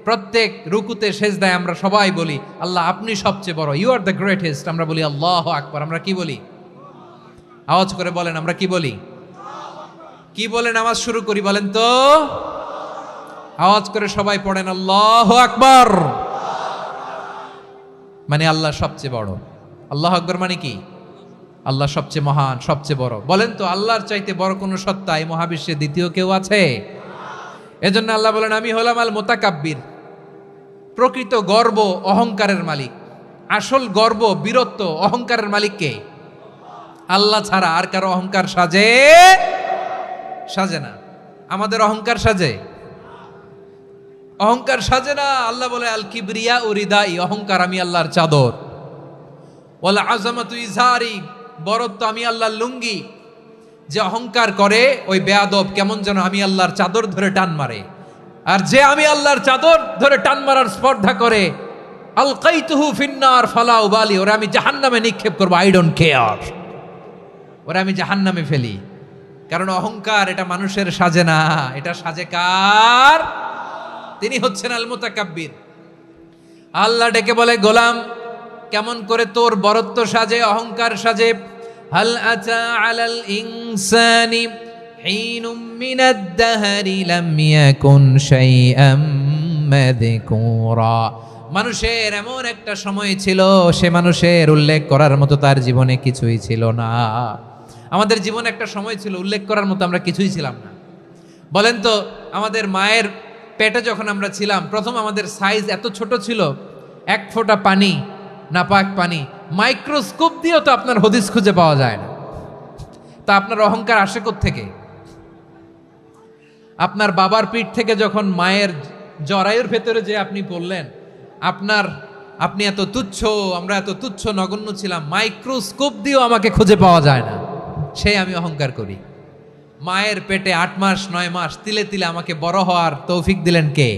প্রত্যেক রুকুতে সেজদায় আমরা সবাই বলি আল্লাহ আপনি সবচেয়ে বড়, ইউ আর দ্য গ্রেটেস্ট। আমরা বলি আল্লাহু আকবার। আমরা কি বলি? আওয়াজ করে বলেন, আমরা কি বলি? কি বলে নামাজ শুরু করি বলেন তো? আওয়াজ করে সবাই পড়েন আল্লাহু আকবার। মানে আল্লাহ সবচেয়ে বড়। আল্লাহু আকবার মানে কি? আল্লাহ সবচেয়ে মহান, সবচেয়ে বড়। বলেন তো আল্লাহর চাইতে বড় কোন সত্তা এই মহাবিশ্বে দ্বিতীয় কেউ আছে? এজন্য আল্লাহ বলেন আমি হলাম আল মুতাকাব্বির। প্রকৃত গর্ব অহংকারের মালিক। আসল গর্ব, বীরত্ব, অহংকারের মালিক কে? আল্লাহ ছাড়া আর কারো অহংকার সাজে? সাজে না। আমাদের অহংকার সাজে? অহংকার সাজে না। আল্লাহ বলে আল কিবরিয়া উরিদাই, অহংকার আমি আল্লাহর চাদর। ওয়াল আযামাতু ইজারি, বরত্ব আমি আল্লাহর লুঙ্গি। যে অহংকার করে ওই বেয়াদব কেমন যেন আমি আল্লাহর চাদর ধরে টান মারে। আর যে আমি আল্লাহর চাদর ধরে টান মারার স্পর্ধা করে, আলকাইতুহু ফিন্নার ফালা উবালি, ওরা আমি জাহান্নামে নিক্ষেপ করবো, আই ডোন্ট কেয়ার। ওরা আমি জাহান্নামে ফেলি। কারণ অহংকার এটা মানুষের সাজে না, এটা সাজে কার? তিনি হচ্ছেন আল মুতাকাব্বির। আল্লাহ ডেকে বলে গোলাম কেমন করে তোর বরত্ব সাজে, অহংকার সাজে? হাল আতা আলাল ইনসানি হিনুম মিনাদ দাহরি লাম ইয়াকুন শাইআম মাযকুরা। মানুষের এমন একটা সময় ছিল, সে মানুষের উল্লেখ করার মতো তার জীবনে কিছুই ছিল না। আমাদের জীবনে একটা সময় ছিল উল্লেখ করার মতো আমরা কিছুই ছিলাম না। বলেন তো আমাদের মায়ের পেটে যখন আমরা ছিলাম, প্রথম আমাদের সাইজ এত ছোট ছিল, এক ফোঁটা পানি, নাপাক পানি, মাইক্রোস্কোপ দিয়েও তো আপনার হদিস খুঁজে পাওয়া যায় না। তা আপনার অহংকার আসে কোত্থেকে? আপনার বাবার পিঠ থেকে যখন মায়ের জরায়ুর ভেতরে যে আপনি পড়লেন, আপনি এত তুচ্ছ, আমরা এত তুচ্ছ নগণ্য ছিলাম, মাইক্রোস্কোপ দিয়েও আমাকে খুঁজে পাওয়া যায় না, সেই আমি অহংকার করি। মায়ের পেটে 8 মাস 9 মাস তিলে তিলে আমাকে বড় হওয়ার তৌফিক দিলেন কে?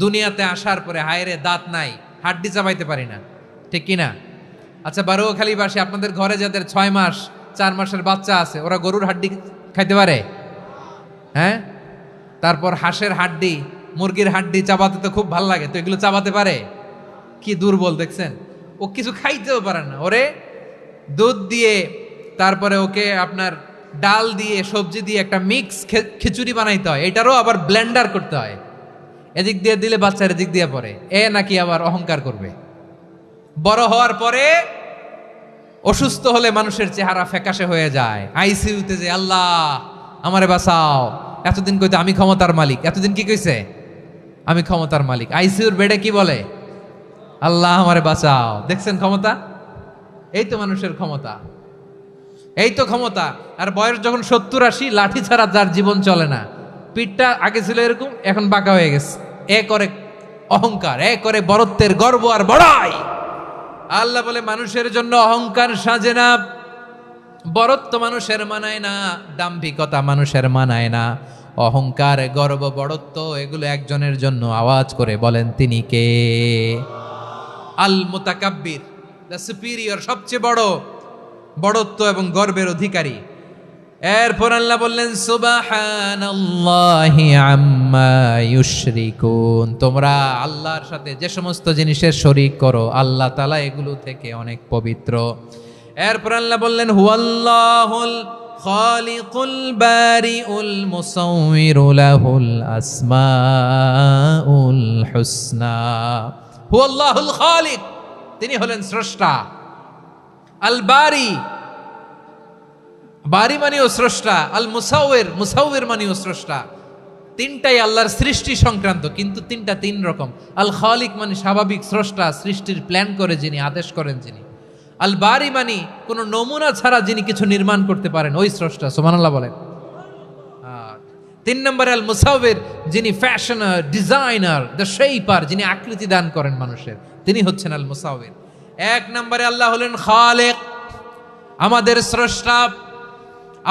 দুনিয়াতে আসার পরে হায়রে দাঁত নাই, হাড্ডি চাবাইতে পারি না, ঠিক কিনা? আচ্ছা বারুয়াখালীবাসী, আপনাদের ঘরে যাদের 6 মাস 4 মাসের বাচ্চা আছে, ওরা গরুর হাড্ডি খাইতে পারে? হ্যাঁ। তারপর হাঁসের হাড্ডি, মুরগির হাড্ডি চাবাতে তো খুব ভালো লাগে, তো এগুলো চাবাতে পারে? কি দুর্বল দেখছেন, ও কিছু খাইতেও পারে না। ওরে দুধ দিয়ে, তারপরে ওকে আপনার ডাল দিয়ে, সবজি দিয়ে একটা মিক্স খিচুড়ি বানাইতে হয়, এটারও আবার ব্লেন্ডার করতে হয়। এদিক দিয়ে দিলে বাচ্চার এদিক দিয়ে পড়ে, এ নাকি আবার অহংকার করবে। বড় হওয়ার পরে অসুস্থ হলে মানুষের চেহারা ফ্যাকাশে হয়ে যায়, আইসিইউতে যে আল্লাহ আমারে বাঁচাও। এতদিন কইতে আমি ক্ষমতার মালিক, এতদিন কি কইছে? আমি ক্ষমতার মালিক। আইসিইউর বেডে কি বলে? আল্লাহ আমারে বাঁচাও। দেখছেন ক্ষমতা? এই তো মানুষের ক্ষমতা, এই তো ক্ষমতা। আর বয়স যখন 70-80, লাঠি ছাড়া যার জীবন চলে না। পিঠটা আগে ছিল এরকম, এখন বাঁকা হয়ে গেছে। এ করে অহংকার, এ করে বরত্বের গর্ব আর বড়াই। আল্লাহ বলে মানুষের জন্য অহংকার সাজে না, বরত্ব মানুষের মানায় না, দাম্ভিকতা মানুষের মানায় না, অহংকার, গর্ব, বড়ত্ব এগুলো একজনের জন্য। আওয়াজ করে বলেন তিনি কে? আল মুতাকাব্বির, দ্য সুপিরিয়র, সবচেয়ে বড়, বড়ত্ব এবং গর্বের অধিকারী। এরপর আল্লাহ বললেন সুবহানাল্লাহি আম্মা ইউশরিকুন। তোমরা আল্লাহর সাথে যে সমস্ত জিনিসের শরীক করো, আল্লাহ তাআলা এগুলো থেকে অনেক পবিত্র। এরপর আল্লাহ বললেন হুয়াল্লাহুল খালিকুল বারিউল মুসাউবিরু লাহুল আসমাউল হুসনা। হুয়াল্লাহুল খালিক, তিনি হলেন স্রষ্টা। আল বারি, বারি মানেও স্রষ্টা। আল মুসাউবির, মুসাউবির মানেও স্রষ্টা। তিনটাই আল্লাহর সৃষ্টি সংক্রান্ত, কিন্তু তিনটা তিন রকম। আল খালিক মানে স্বাভাবিক স্রষ্টা, সৃষ্টির প্ল্যান করে যিনি, আদেশ করেন যিনি। আল বারি মানে কোনো নমুনা ছাড়া যিনি কিছু নির্মাণ করতে পারেন, ওই স্রষ্টা। সুবহানাল্লাহ বলেন। তিন নম্বরে আল মুসাউবির, যিনি ফ্যাশনার, ডিজাইনার, দ্য শেপার, যিনি আকৃতি দান করেন মানুষের, তিনি হচ্ছেন আল মুসাউবির। এক নম্বরে আল্লাহ হলেন খালেক, আমাদের স্রষ্টা।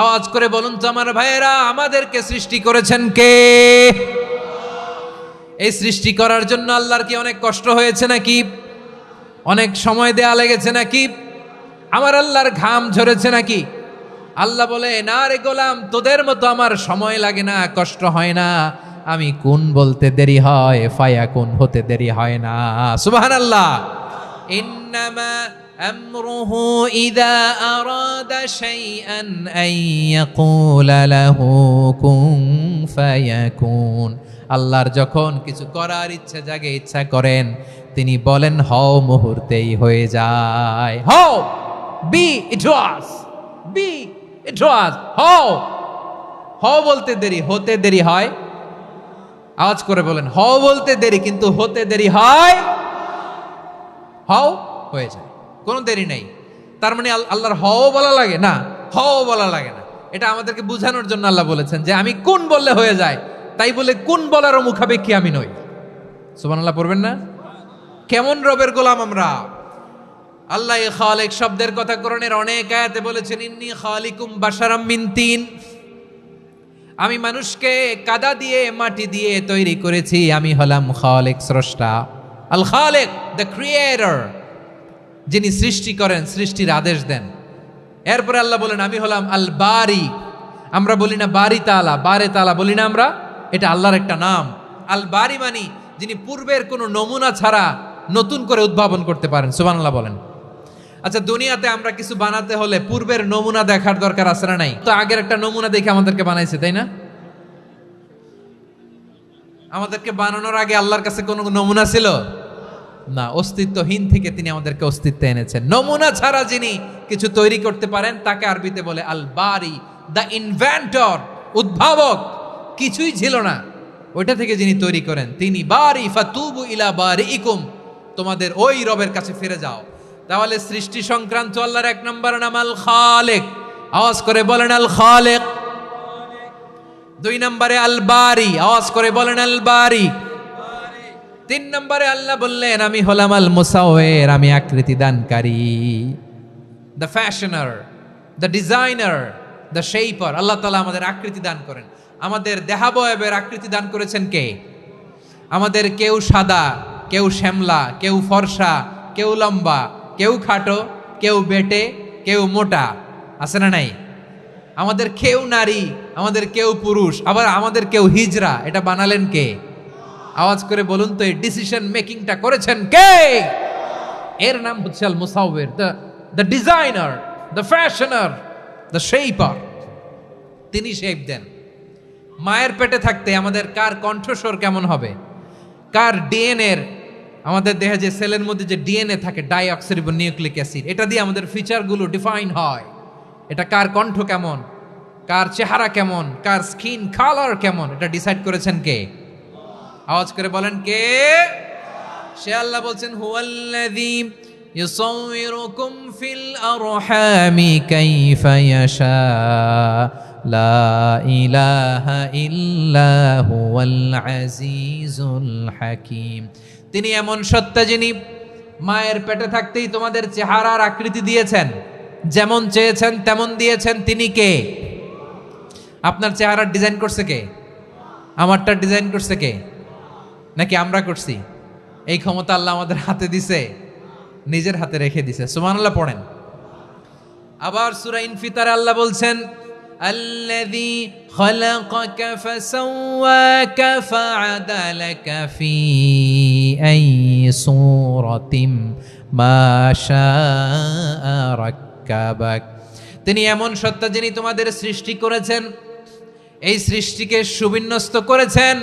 আওয়াজ করে বলুন তো আমার ভাইয়েরা, আমাদেরকে সৃষ্টি করেছেন কে? এই সৃষ্টি করার জন্য আল্লাহর কি অনেক কষ্ট হয়েছে নাকি? অনেক সময় দেয়া লেগেছে নাকি? আমার আল্লাহর ঘাম ঝরেছে নাকি? আল্লাহ বলে, না রে গোলাম, তোদের মতো আমার সময় লাগে না, কষ্ট হয় না। আমি কোন বলতে দেরি হয়, ফায়াকুন হতে দেরি হয় না। সুবহানাল্লাহ। ইন্নামা আমরুহু ইযা আরাদা শাইআন আন ইয়াকুলা লাহু কুন ফায়াকুন। আল্লাহর যখন কিছু করার ইচ্ছা জাগে, ইচ্ছা করেন, তিনি বলেন হও, মুহূর্তেই হয়ে যায়। হও, বি ইট ওয়াজ, বি ইট ওয়াজ। হও, হও বলতে দেরি, হতে দেরি হয়। আওয়াজ করে বলেন, হও বলতে দেরি, কিন্তু হতে দেরি হয়। হও হয়ে যায়, কোনো দেরি নেই। তার মানে আল্লাহর হও বলা লাগে না, হও বলা লাগে না। এটা আমাদেরকে বুঝানোর জন্য আল্লাহ বলেছেন যে আমি কোন বললে হয়ে যায়, তাই বলে কোন বলারও মুখাপেক্ষী আমি নই। সুবহানাল্লাহ পড়বেন না? কেমন রবের গোলাম আমরা! আল্লাহ খালিক শব্দের কথা কোরআনের অনেক আয়াতে বলেছেন, ইন্নী খালিকুম বাশারাম মিন তিন, আমি মানুষকে কাদা দিয়ে, মাটি দিয়ে তৈরি করেছি। আমি হলাম খালিক, স্রষ্টা। আল খালিক, দ্য ক্রিয়েটর, যিনি সৃষ্টি করেন, সৃষ্টির আদেশ দেন। এরপরে আল্লাহ বলেন আমি হলাম আল বারি। আমরা বলি না বারি তাআলা, বারে তাআলা বলি না আমরা, এটা আল্লাহর একটা নাম। আল বারি মানি যিনি পূর্বের কোনো নমুনা ছাড়া নতুন করে উদ্ভাবন করতে পারেন। সুবহানাল্লাহ বলেন। আচ্ছা, দুনিয়াতে আমরা কিছু বানাতে হলে পূর্বের নমুনা দেখার দরকার আছে না নাই? তো আগের একটা নমুনা দেখে আমাদেরকে বানাইছে, তাই না? আমাদেরকে বানানোর আগে আল্লাহর কাছে কোনো নমুনা ছিল না। অস্তিত্বহীন থেকে তিনি আমাদেরকে অস্তিত্বে এনেছেন। নমুনা ছাড়া যিনি কিছু তৈরি করতে পারেন, তাকে আরবিতে বলে আল বারি, দ্য ইনভেন্টর, উদ্ভাবক। কিছুই ছিল না, ওইটা থেকে যিনি তৈরি করেন, তিনি বারি। ফাতুবু ইলা বারিইকুম, তোমাদের ওই রবের কাছে ফিরে যাও। তাহলে সৃষ্টি সংক্রান্ত আল্লাহর এক নম্বর নাম আল খালিক। আওয়াজ করে বলেন আল খালিক। দুই নম্বরে আল বারি। আওয়াজ করে বলেন আল বারি। তিন নম্বরে আল্লাহ বললেন আমি হলাম আল মুসাউবির, আমি আকৃতি দানকারী, the fashioner, the designer, the shaper. আল্লাহ তাআলা আমাদের আকৃতি দান করেন। আমাদের দেহাবয়বের আকৃতি দান করেছেন কে? আমাদের কেউ সাদা, কেউ শ্যামলা, কেউ ফর্সা, কেউ লম্বা, কেউ খাটো, কেউ বেটে, কেউ মোটা, আছে না নাই? আমাদের কেউ নারী, আমাদের কেউ পুরুষ, আবার আমাদের কেউ হিজড়া। এটা বানালেন কে? আওয়াজ করে বলুন তো, এই ডিসিশন মেকিংটা করেছেন কে? এর নাম হচ্ছে আল মুসাউবির, the designer, the fashioner, the shaper. তিনি শেপ দেন। মায়ের পেটে থাকতে আমাদের কার কণ্ঠস্বর কেমন হবে, কার ডিএনএ, আমাদের দেহে যে সেলের মধ্যে যে ডিএনএ থাকে, ডাইঅক্সিরিবো নিউক্লিক অ্যাসিড, এটা দিয়ে আমাদের ফিচারগুলো ডিফাইন হয়। এটা কার কণ্ঠ কেমন, কার চেহারা কেমন, কার স্কিন কালার কেমন, এটা ডিসাইড করেছেন কে? আওয়াজ করে বলেন কে? সে আল্লাহ বলছেন হুয়াল্লাযী ইউসাউবিরুকুম ফিল আরহামি কাইফা ইয়াশা লা ইলাহা ইল্লা হুয়াল আজিজুল হাকীম। তিনি এমন সত্তা যিনি মায়ের পেটে থাকতেই তোমাদের চেহারার আকৃতি দিয়েছেন, যেমন চেয়েছেন তেমন দিয়েছেন। তিনি কে? আপনার চেহারার ডিজাইন করছে কে? আমারটা ডিজাইন করছে কে? নাকি আমরা করছি? এই ক্ষমতা আল্লাহ আমাদের হাতে দিছে, নিজের হাতে রেখে দিছে। সুবহানাল্লাহ পড়েন। আবার সূরা ইনফিতারে আল্লাহ বলছেন আল্লাযী খালাকাকা ফাসাওয়াকা ফাআদালাকা ফি আইয়ি সূরাতিম মা শাআ রাক্কাবাক। তিনি এমন সত্তা যিনি তোমাদের সৃষ্টি করেছেন, এই সৃষ্টিকে সুবিন্যস্ত করেছেন,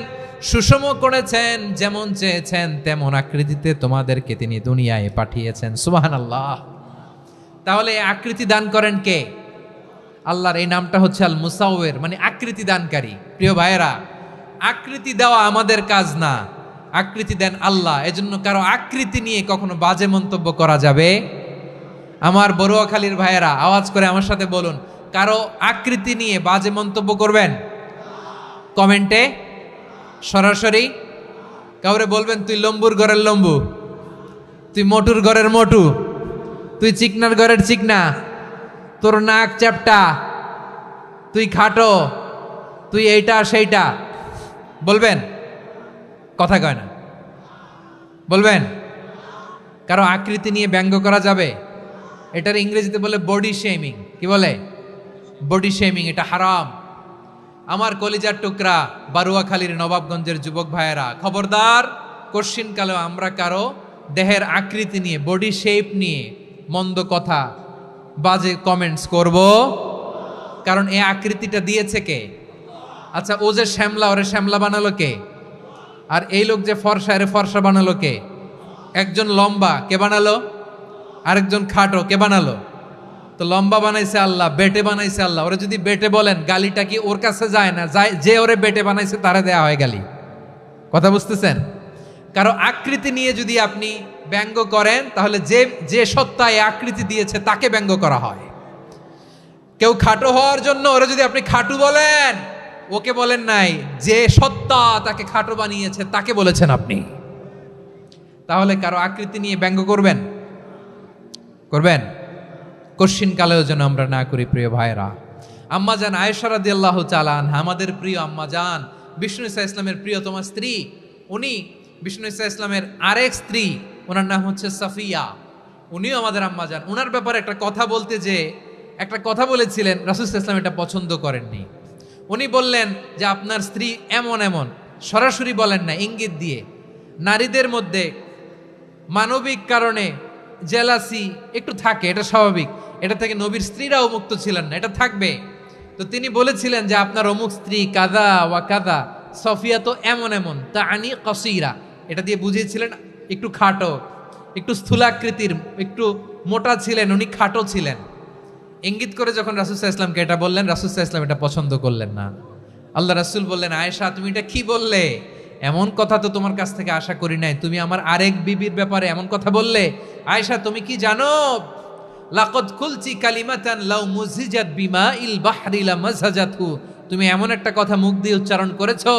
সুষম করেছেন, যেমন চেয়েছেন তেমন আকৃতিতে তোমাদেরকে তিনি দুনিয়ায় পাঠিয়েছেন। সুবহানাল্লাহ। তাহলে এই আকৃতি দান করেন কে? আল্লাহর এই নামটা হচ্ছে আল মুসাউয়ের, মানে আকৃতি দানকারী। প্রিয় ভাইয়েরা, আকৃতি দেওয়া আমাদের কাজ না, আকৃতি দেন আল্লাহ। এজন্য কারো আকৃতি নিয়ে কখনো বাজে মন্তব্য করা যাবে? আমার বড়ুয়াখালীর ভাইয়েরা আওয়াজ করে আমার সাথে বলুন, কারো আকৃতি নিয়ে বাজে মন্তব্য করবেন? কমেন্টে সরাসরি কাউরে বলবেন তুই লম্বুর ঘরের লম্বু, তুই মোটুর ঘরের মোটু, তুই চিকনার ঘরের চিকনা, তোর নাক চ্যাপটা, তুই খাটো, তুই এইটা সেইটা বলবেন? কথা কয় না, বলবেন? কারো আকৃতি নিয়ে ব্যঙ্গ করা যাবে? এটার ইংরেজিতে বলে বডি শেমিং। কি বলে? Body shaming. এটা হারাম। আমার কলিজার টুকরা বারুয়াখালীর নবাবগঞ্জের যুবক ভাইয়েরা, খবরদার, কোশ্চিনকালেও আমরা কারো দেহের আকৃতি নিয়ে, বডি শেপ নিয়ে মন্দ কথা, বাজে কমেন্টস করব। কারণ এই আকৃতিটা দিয়েছে কে? আচ্ছা, ও যে শ্যামলা, ওরে শ্যামলা বানালো কে? আর এই লোক যে ফর্সা, এরে ফর্সা বানালো কে? একজন লম্বা, কে বানালো? আরেকজন খাটো, কে বানালো? তো লম্বা বানাইছে আল্লাহ, বেটে বানাইছে আল্লাহ। ওরা যদি বেটে বলেন, গালিটা কি ওর কাছে যায় না? যায়, যে ওরে বেটে বানাইছে তারে দেয়া হয় গালি। কথা বুঝতেছেন? কারো আকৃতি নিয়ে যদি আপনি ব্যঙ্গ করেন, তাহলে যে যে সত্তা এই আকৃতি দিয়েছে তাকে ব্যঙ্গ করা হয়। কেউ খাটো হওয়ার জন্য ওরা যদি আপনি খাটু বলেন, ওকে বলেন নাই, যে সত্তা তাকে খাটো বানিয়েছে তাকে বলেছেন আপনি। তাহলে কারো আকৃতি নিয়ে ব্যঙ্গ করবেন? করবেন? কোশ্চিন কালেও যেন আমরা না করি। প্রিয় ভাইরা, আম্মাজান আয়েশা রাদিয়াল্লাহু তাআলা আনহা, আমাদের প্রিয় আম্মাজান, বিষ্ণু ইসা ইসলামের প্রিয়তমা স্ত্রী, উনি বিষ্ণু ইসা ইসলামের আরেক স্ত্রী, ওনার নাম হচ্ছে সাফিয়া, উনিও আমাদের আম্মাজান। ওনার ব্যাপারে একটা কথা বলতে যে একটা কথা বলেছিলেন, রাসূল সাল্লাল্লাহু আলাইহি ওয়াসাল্লাম এটা পছন্দ করেননি। উনি বললেন যে আপনার স্ত্রী এমন এমন, সরাসরি বলেন না, ইঙ্গিত দিয়ে। নারীদের মধ্যে মানবিক কারণে জেলাসি একটু থাকে, এটা স্বাভাবিক। এটা থেকে নবীর স্ত্রীরাও মুক্ত ছিলেন না, এটা থাকবে। তো তিনি বলেছিলেন যে আপনার অমুক স্ত্রী কাদা ওয়া কাদা, সফিয়া তো এমন এমন, তা আনি কসিরা, এটা দিয়ে বুঝিয়েছিলেন একটু খাটো, একটু স্থূলাকৃতির, একটু মোটা ছিলেন, উনি খাটো ছিলেন। ইঙ্গিত করে যখন রাসূল সাল্লাল্লাহু আলাইহি ওয়াসাল্লামকে এটা বললেন, রাসূল সাল্লাল্লাহু আলাইহি ওয়াসাল্লাম এটা পছন্দ করলেন না। আল্লাহ রাসূল বললেন, আয়েশা তুমি এটা কি বললে? এমন কথা তো তোমার কাছ থেকে আশা করি নাই, তুমি আমার আরেক বিবির ব্যাপারে এমন কথা বললে। আয়েশা, তুমি কি জানো, লাকাদ কুলতি কালিমাতান লাউ মুজিজাত বিমাইল বাহরি লামাজাজাতহু, তুমি এমন একটা কথা মুখ দিয়ে উচ্চারণ করেছো,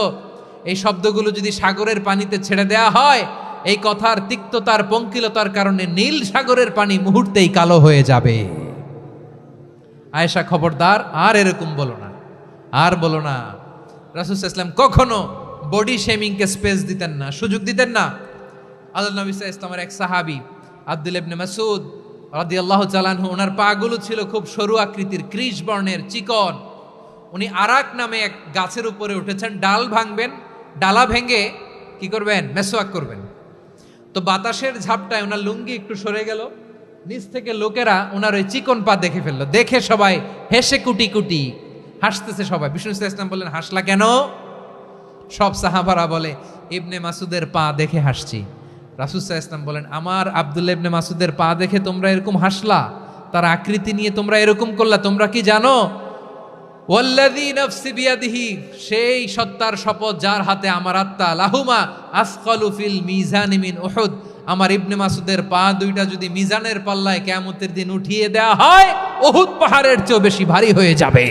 এই শব্দগুলো যদি সাগরের পানিতে ছেড়ে দেয়া হয়, এই কথার তিক্ততার, পঙ্কিলতার কারণে নীল সাগরের পানি মুহূর্তেই কালো হয়ে যাবে। আয়েশা, খবরদার, আর এরকম বলো না, আর বলো না। রাসূল সাল্লাল্লাহু আলাইহি ওয়াসাল্লাম কখনো বডি শেমিংকে স্পেস দিতেন না, সুযোগ দিতেন না। আল্লাহ নবী সাল্লাল্লাহু আলাইহি ওয়াসাল্লামের এক সাহাবী আব্দুল্লাহ ইবনে মাসউদ রাদিয়াল্লাহু তাআলা আনহু, ওনার পাগুলো ছিল খুব সরু আকৃতির, কৃশ বর্ণের, চিকন। উনি আরাক নামে এক গাছের উপরে উঠেছেন, ডাল ভাঙবেন, ডালা ভেঙে কি করবেন? মেসওয়াক করবেন। তো বাতাসের ঝাপটায় ওনার লুঙ্গি একটু সরে গেল, নিচ থেকে লোকেরা ওনার ওই চিকন পা দেখে ফেললো। দেখে সবাই হেসে কুটি কুটি হাসতেছে সবাই। বিষ্ণু সাল্লাল্লাহু আলাইহি ওয়াসাল্লাম বললেন, হাসলা কেন? সব সাহাবারা বলে, ইবনে মাসুদের পা দেখে হাসছি। রাসূল সাল্লাল্লাহু আলাইহি ওয়াসাল্লাম বলেন, আমার আব্দুল্লাহ ইবনে মাসুদের পা দেখে তোমরা এরকম হাসলা, তার আকৃতি নিয়ে তোমরা এরকম করলা, তোমরা কি জানো? ওয়াল্লাযী নাফসি বিয়াদিহি, সেই সত্তার শপথ যার হাতে আমার আত্মা, লাহুমা আসকালু ফিল মিজানি মিন উহুদ, আমার ইবনে মাসুদের পা দুইটা যদি মিজানের পাল্লায় কিয়ামতের দিন উঠিয়ে দেওয়া হয়, উহুদ পাহাড়ের চেয়েও বেশি ভারী হয়ে যাবে।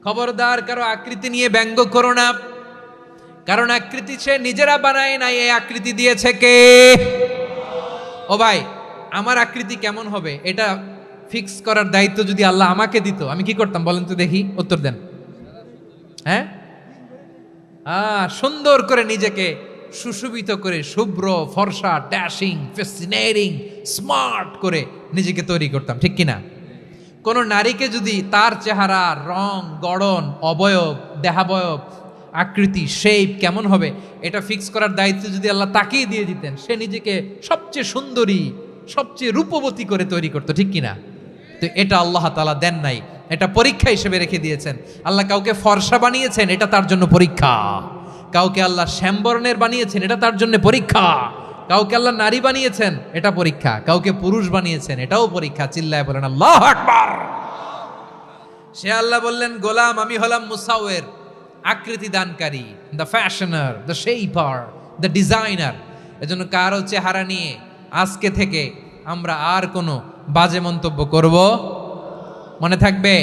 খবরদার, কারো আকৃতি নিয়ে ব্যঙ্গ করো না, কারণ আকৃতি সে নিজেরা বানায় নাই, এই আকৃতি দিয়েছে কে? ও ভাই, আমার আকৃতি কেমন হবে এটা ফিক্স করার দায়িত্ব যদি আল্লাহ আমাকে দিত, আমি কি করতাম বলেন তো দেখি, উত্তর দেন। হ্যাঁ, সুন্দর করে নিজেকে সুশোভিত করে, শুভ্র, ফর্সা, ড্যাশিং, ফ্যাসিনেটিং, স্মার্ট করে নিজেকে তৈরি করতাম, ঠিক কিনা? কোন নারীকে যদি তার চেহারা, রং, গড়ন, অবয়ব, দেহাবয়ব, আকৃতি, শেপ কেমন হবে এটা ফিক্স করার দায়িত্ব যদি আল্লাহ তাকেই দিয়ে দিতেন, সে নিজেকে সবচেয়ে সুন্দরী, সবচেয়ে রূপবতী করে তৈরি করতো, ঠিক কিনা? তো কিন্তু এটা আল্লাহ তাআলা দেন নাই, এটা পরীক্ষা হিসেবে রেখে দিয়েছেন। আল্লাহ কাউকে ফর্সা বানিয়েছেন, এটা তার জন্য পরীক্ষা। কাউকে আল্লাহ শ্যামবর্ণের বানিয়েছেন, এটা তার জন্য পরীক্ষা। কাউকে আল্লাহ নারী বানিয়েছেন, এটা পরীক্ষা। কাউকে পুরুষ বানিয়েছেন, এটাও পরীক্ষা। চিল্লায় বলেন আল্লাহু আকবার। সে আল্লাহ বললেন, গোলাম আমি হলাম মুসাওয়ের, আকৃতি দানকারী, the fashioner, the shaper, the designer. এজন্য কারো চেহারা নিয়ে আজকে থেকে আমরা আর কোনো বাজে মন্তব্য করব মনে থাকবে।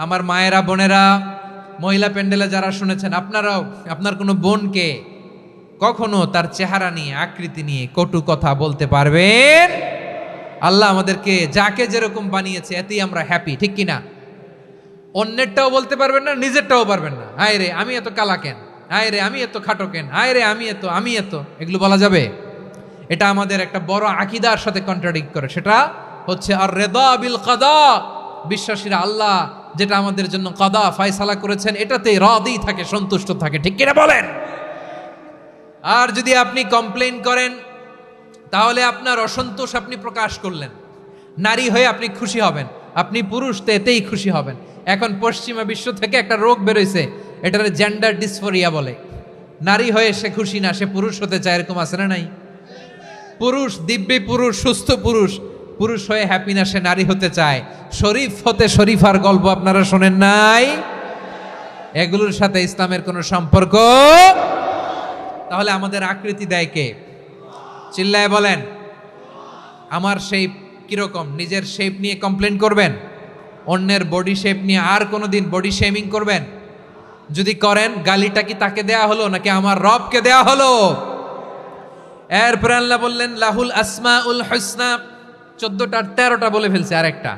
আমার মায়েরা, বোনেরা, মহিলা প্যান্ডেলে যারা শুনেছেন, আপনারাও আপনার কোনো বোনকে কখনো তার চেহারা নিয়ে, আকৃতি নিয়ে কটু কথা বলতে পারবেন? আল্লাহ আমাদেরকে যাকে যেরকম বানিয়েছে এতেই আমরা হ্যাপি, ঠিক কিনা? অন্যেরটাও বলতে পারবেন না, নিজেরটাও পারবেন না। হায় রে আমি এত কালা কেন, হায় রে আমি এত খাটো কেন, হায় রে আমি এত, এগুলো বলা যাবে? এটা আমাদের একটা বড় আকীদার সাথে কন্ট্রাডিক্ট করে। সেটা হচ্ছে আর রিদা বিল কাদা। বিশ্বাসীরা আল্লাহ যেটা আমাদের জন্য কাদা ফয়সালা করেছেন এটাতে রাদি থাকে, সন্তুষ্ট থাকে, ঠিক কিনা বলেন? আর যদি আপনি কমপ্লেইন করেন তাহলে আপনার অসন্তোষ আপনি প্রকাশ করলেন। নারী হয়ে আপনি খুশি হবেন, আপনি পুরুষ তো এতেই খুশি হবেন। এখন পশ্চিমা বিশ্ব থেকে একটা রোগ বেরোইছে, এটার জেন্ডার ডিসফোরিয়া বলে। নারী হয়ে সে খুশি না, সে পুরুষ হতে চায়, এরকম আছে না নাই? পুরুষ, দিব্যি পুরুষ, সুস্থ পুরুষ, পুরুষ হয়ে হ্যাপি না, সে নারী হতে চায়। শরীফ হতে শরীফার গল্প আপনারা শোনেন নাই? এগুলোর সাথে ইসলামের কোনো সম্পর্ক? তাহলে আমাদের আকৃতি দেয় কে? চিল্লায় বলেন। আমার শেপ কিরকম, নিজের শেপ নিয়ে কমপ্লেন করবেন? অন্যের বডি শেপ নিয়ে আর কোনোদিন বডি শেমিং করবেন? যদি করেন, গালিটা কি তাকে দেয়া হলো নাকি আমার রবকে দেয়া হলো? এরপর আল্লাহ বললেন লাহুল আসমাউল হুসনা। 14টা 13টা বলে ফেলছে, আরেকটা।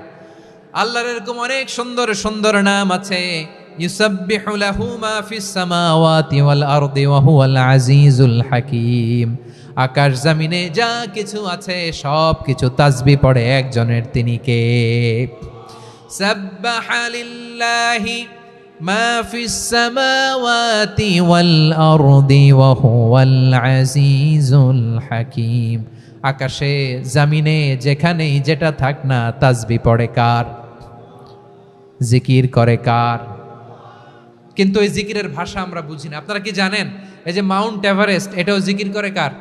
আল্লাহর এরকম অনেক সুন্দর সুন্দর নাম আছে। ইউসাব্বিহু লাহু মা ফিস সামাওয়াতি ওয়াল আরদি ওয়া হুয়াল আজিজুল হাকীম। আকাশ জমিনে যা কিছু আছে সব কিছু তাসবিহ পড়ে একজনের, তিনি কে? সাব্বাহা লিল্লাহি মা ফিস সামাওয়াতি ওয়াল আরদি ওয়া হুয়াল আজিজুল হাকীম। আকাশে জমিনে যেখানেই যেটা থাক না, তাসবিহ পড়ে কার? জিকির করে কার? কিন্তু এই জিকিরের ভাষা আমরা বুঝি না। আপনারা কি জানেন এই যে মাউন্ট এভারেস্ট, এটাও জিকির করে কার?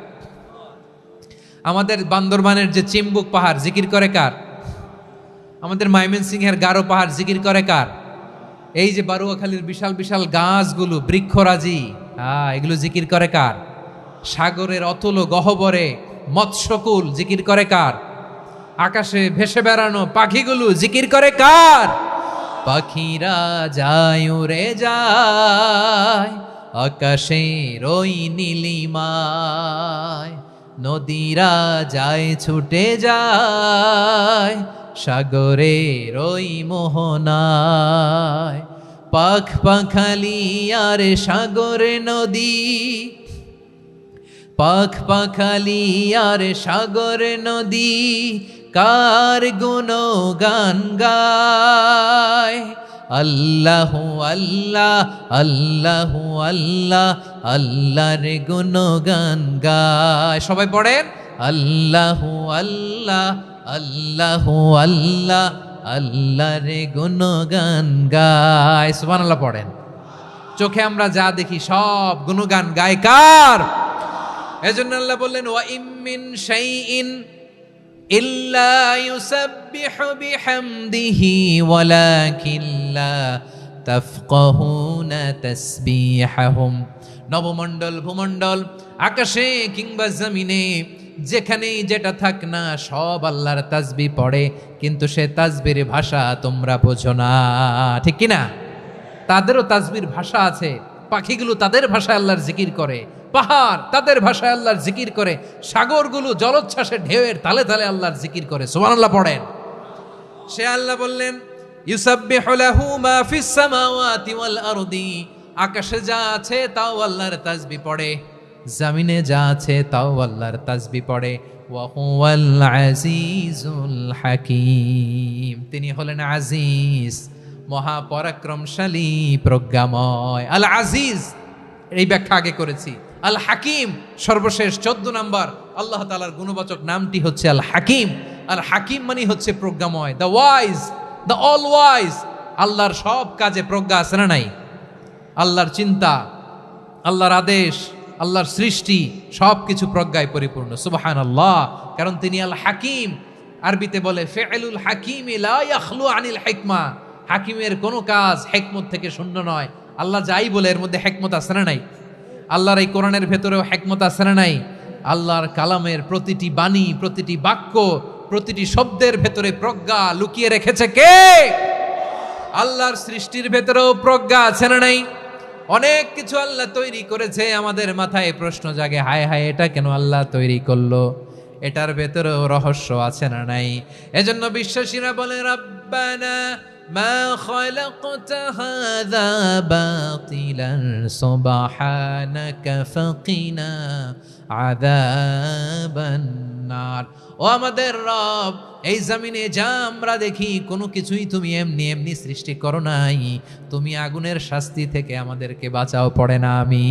আমাদের বান্দরবানের যে চিম্বুক পাহাড়, জিকির করে কার? আমাদের ময়মনসিংহের গারো পাহাড়, জিকির করে কার? এই যে বারুয়াখালীর বিশাল বিশাল গাছগুলো, বৃক্ষরাজি, এগুলো জিকির করে কার? সাগরের অতল গহ্বরে মৎস্যকুল, জিকির করে কার? আকাশে ভেসে বেড়ানো পাখিগুলো, জিকির করে কার? পাখিরা যায় উড়ে যায় আকাশের ওই নীলিমায়, নদীরা যায় ছুটে যায় সাগরের ওই মোহনায়। পাখ পাখালি আর সাগর নদী, পাখ পাখালি আর সাগর নদী, কার গুণগান গায়। আল্লাহ আল্লাহ আল্লাহ আল্লাহ, আল্লাহর গুণগান গায়। সবাই পড়েন আল্লাহ আল্লাহ আল্লাহ আল্লাহ, আল্লাহর গুণগান গায়। সুবহানাল্লাহ পড়েন। চোখে আমরা যা দেখি সব গুণগান গায় কার? এজন্য আল্লাহ বললেন ওয়া ইম মিন শাইইন ইল্লা ইউসাব্বিহু বিহামদিহি ওয়ালাকিন লা তাফকাহুনা তাসবিহাহুম। নবমণ্ডল, ভূমণ্ডল, আকাশে কিংবা জমিনে যেখানেই যেটা থাক না, সব আল্লাহর তাসবিহ পড়ে, কিন্তু সে তাসবির ভাষা তোমরা বোঝো না, ঠিক কিনা? তাদেরও তাসবির ভাষা আছে। পাখিগুলো তাদের ভাষায় আল্লাহর জিকির করে, পাহাড় তাদের ভাষায় আল্লাহর জিকির করে, সাগরগুলো জলোচ্ছ্বাসে ঢেউয়ের তালে তালে আল্লাহর জিকির করে। সুবহানাল্লাহ পড়েন। সে আল্লাহ বললেন ইউসাব্বিহু লাহু মা ফিস সামাওয়াতি ওয়াল আরদি। আকাশে যা আছে তাও আল্লাহর তাসবিহ পড়ে, জমিনে যা আছে তাও আল্লাহর তাসবিহ পড়ে। ওয়া হুয়াল আজিজুল হাকীম। তিনি হলেন আজিজ, মহাপরাক্রমশালী, প্রজ্ঞাময়। আল আজিজ, এই ব্যাখ্যা আগে করেছি। আল হাকিম, সর্বশেষ 14 নম্বর আল্লাহ তাআলার গুণবাচক নামটি হচ্ছে আল হাকিম। আর হাকিম মানে হচ্ছে প্রজ্ঞাময়, the wise, the all wise. আল্লাহর সব কাজে প্রজ্ঞা আছে না নাই? আল্লাহর চিন্তা, আল্লাহর আদেশ, আল্লাহর সৃষ্টি সব কিছু প্রজ্ঞায় পরিপূর্ণ। সুবহানাল্লাহ। কারণ তিনি আল হাকিম। আরবিতে বলে ফিআলুল হাকিম লা ইয়াখলু আনিল হিকমা। হাকিমের কোনো কাজ হিকমত থেকে শূন্য নয়। আল্লাহ যাই বলে এর মধ্যে হিকমত আছে না নাই? আল্লাহর এই কোরআনের ভেতরেও হিকমত আছে না নাই? আল্লাহর কালামের প্রতিটি বাণী, প্রতিটি বাক্য, প্রতিটি শব্দের ভেতরে প্রজ্ঞা লুকিয়ে রেখেছে কে? আল্লাহর সৃষ্টির ভেতরেও প্রজ্ঞা আছে না নাই? অনেক কিছু আল্লাহ তৈরি করেছে, আমাদের মাথায় প্রশ্ন জাগে, হায় হায় এটা কেন আল্লাহ তৈরি করলো? এটার ভেতরেও রহস্য আছে না নাই? এজন্য বিশ্বাসীরা বলে রব্বানা মা খালাকতা হাযা বাতিলান সুবহানাকা ফাকিনা আযাবান নার। ও আমাদের রব, এই জমিনে যা আমরা দেখি কোনো কিছুই তুমি এমনি এমনি সৃষ্টি করো নাই। তুমি আগুনের শাস্তি থেকে আমাদেরকে বাঁচাও, পড়ে না আমি।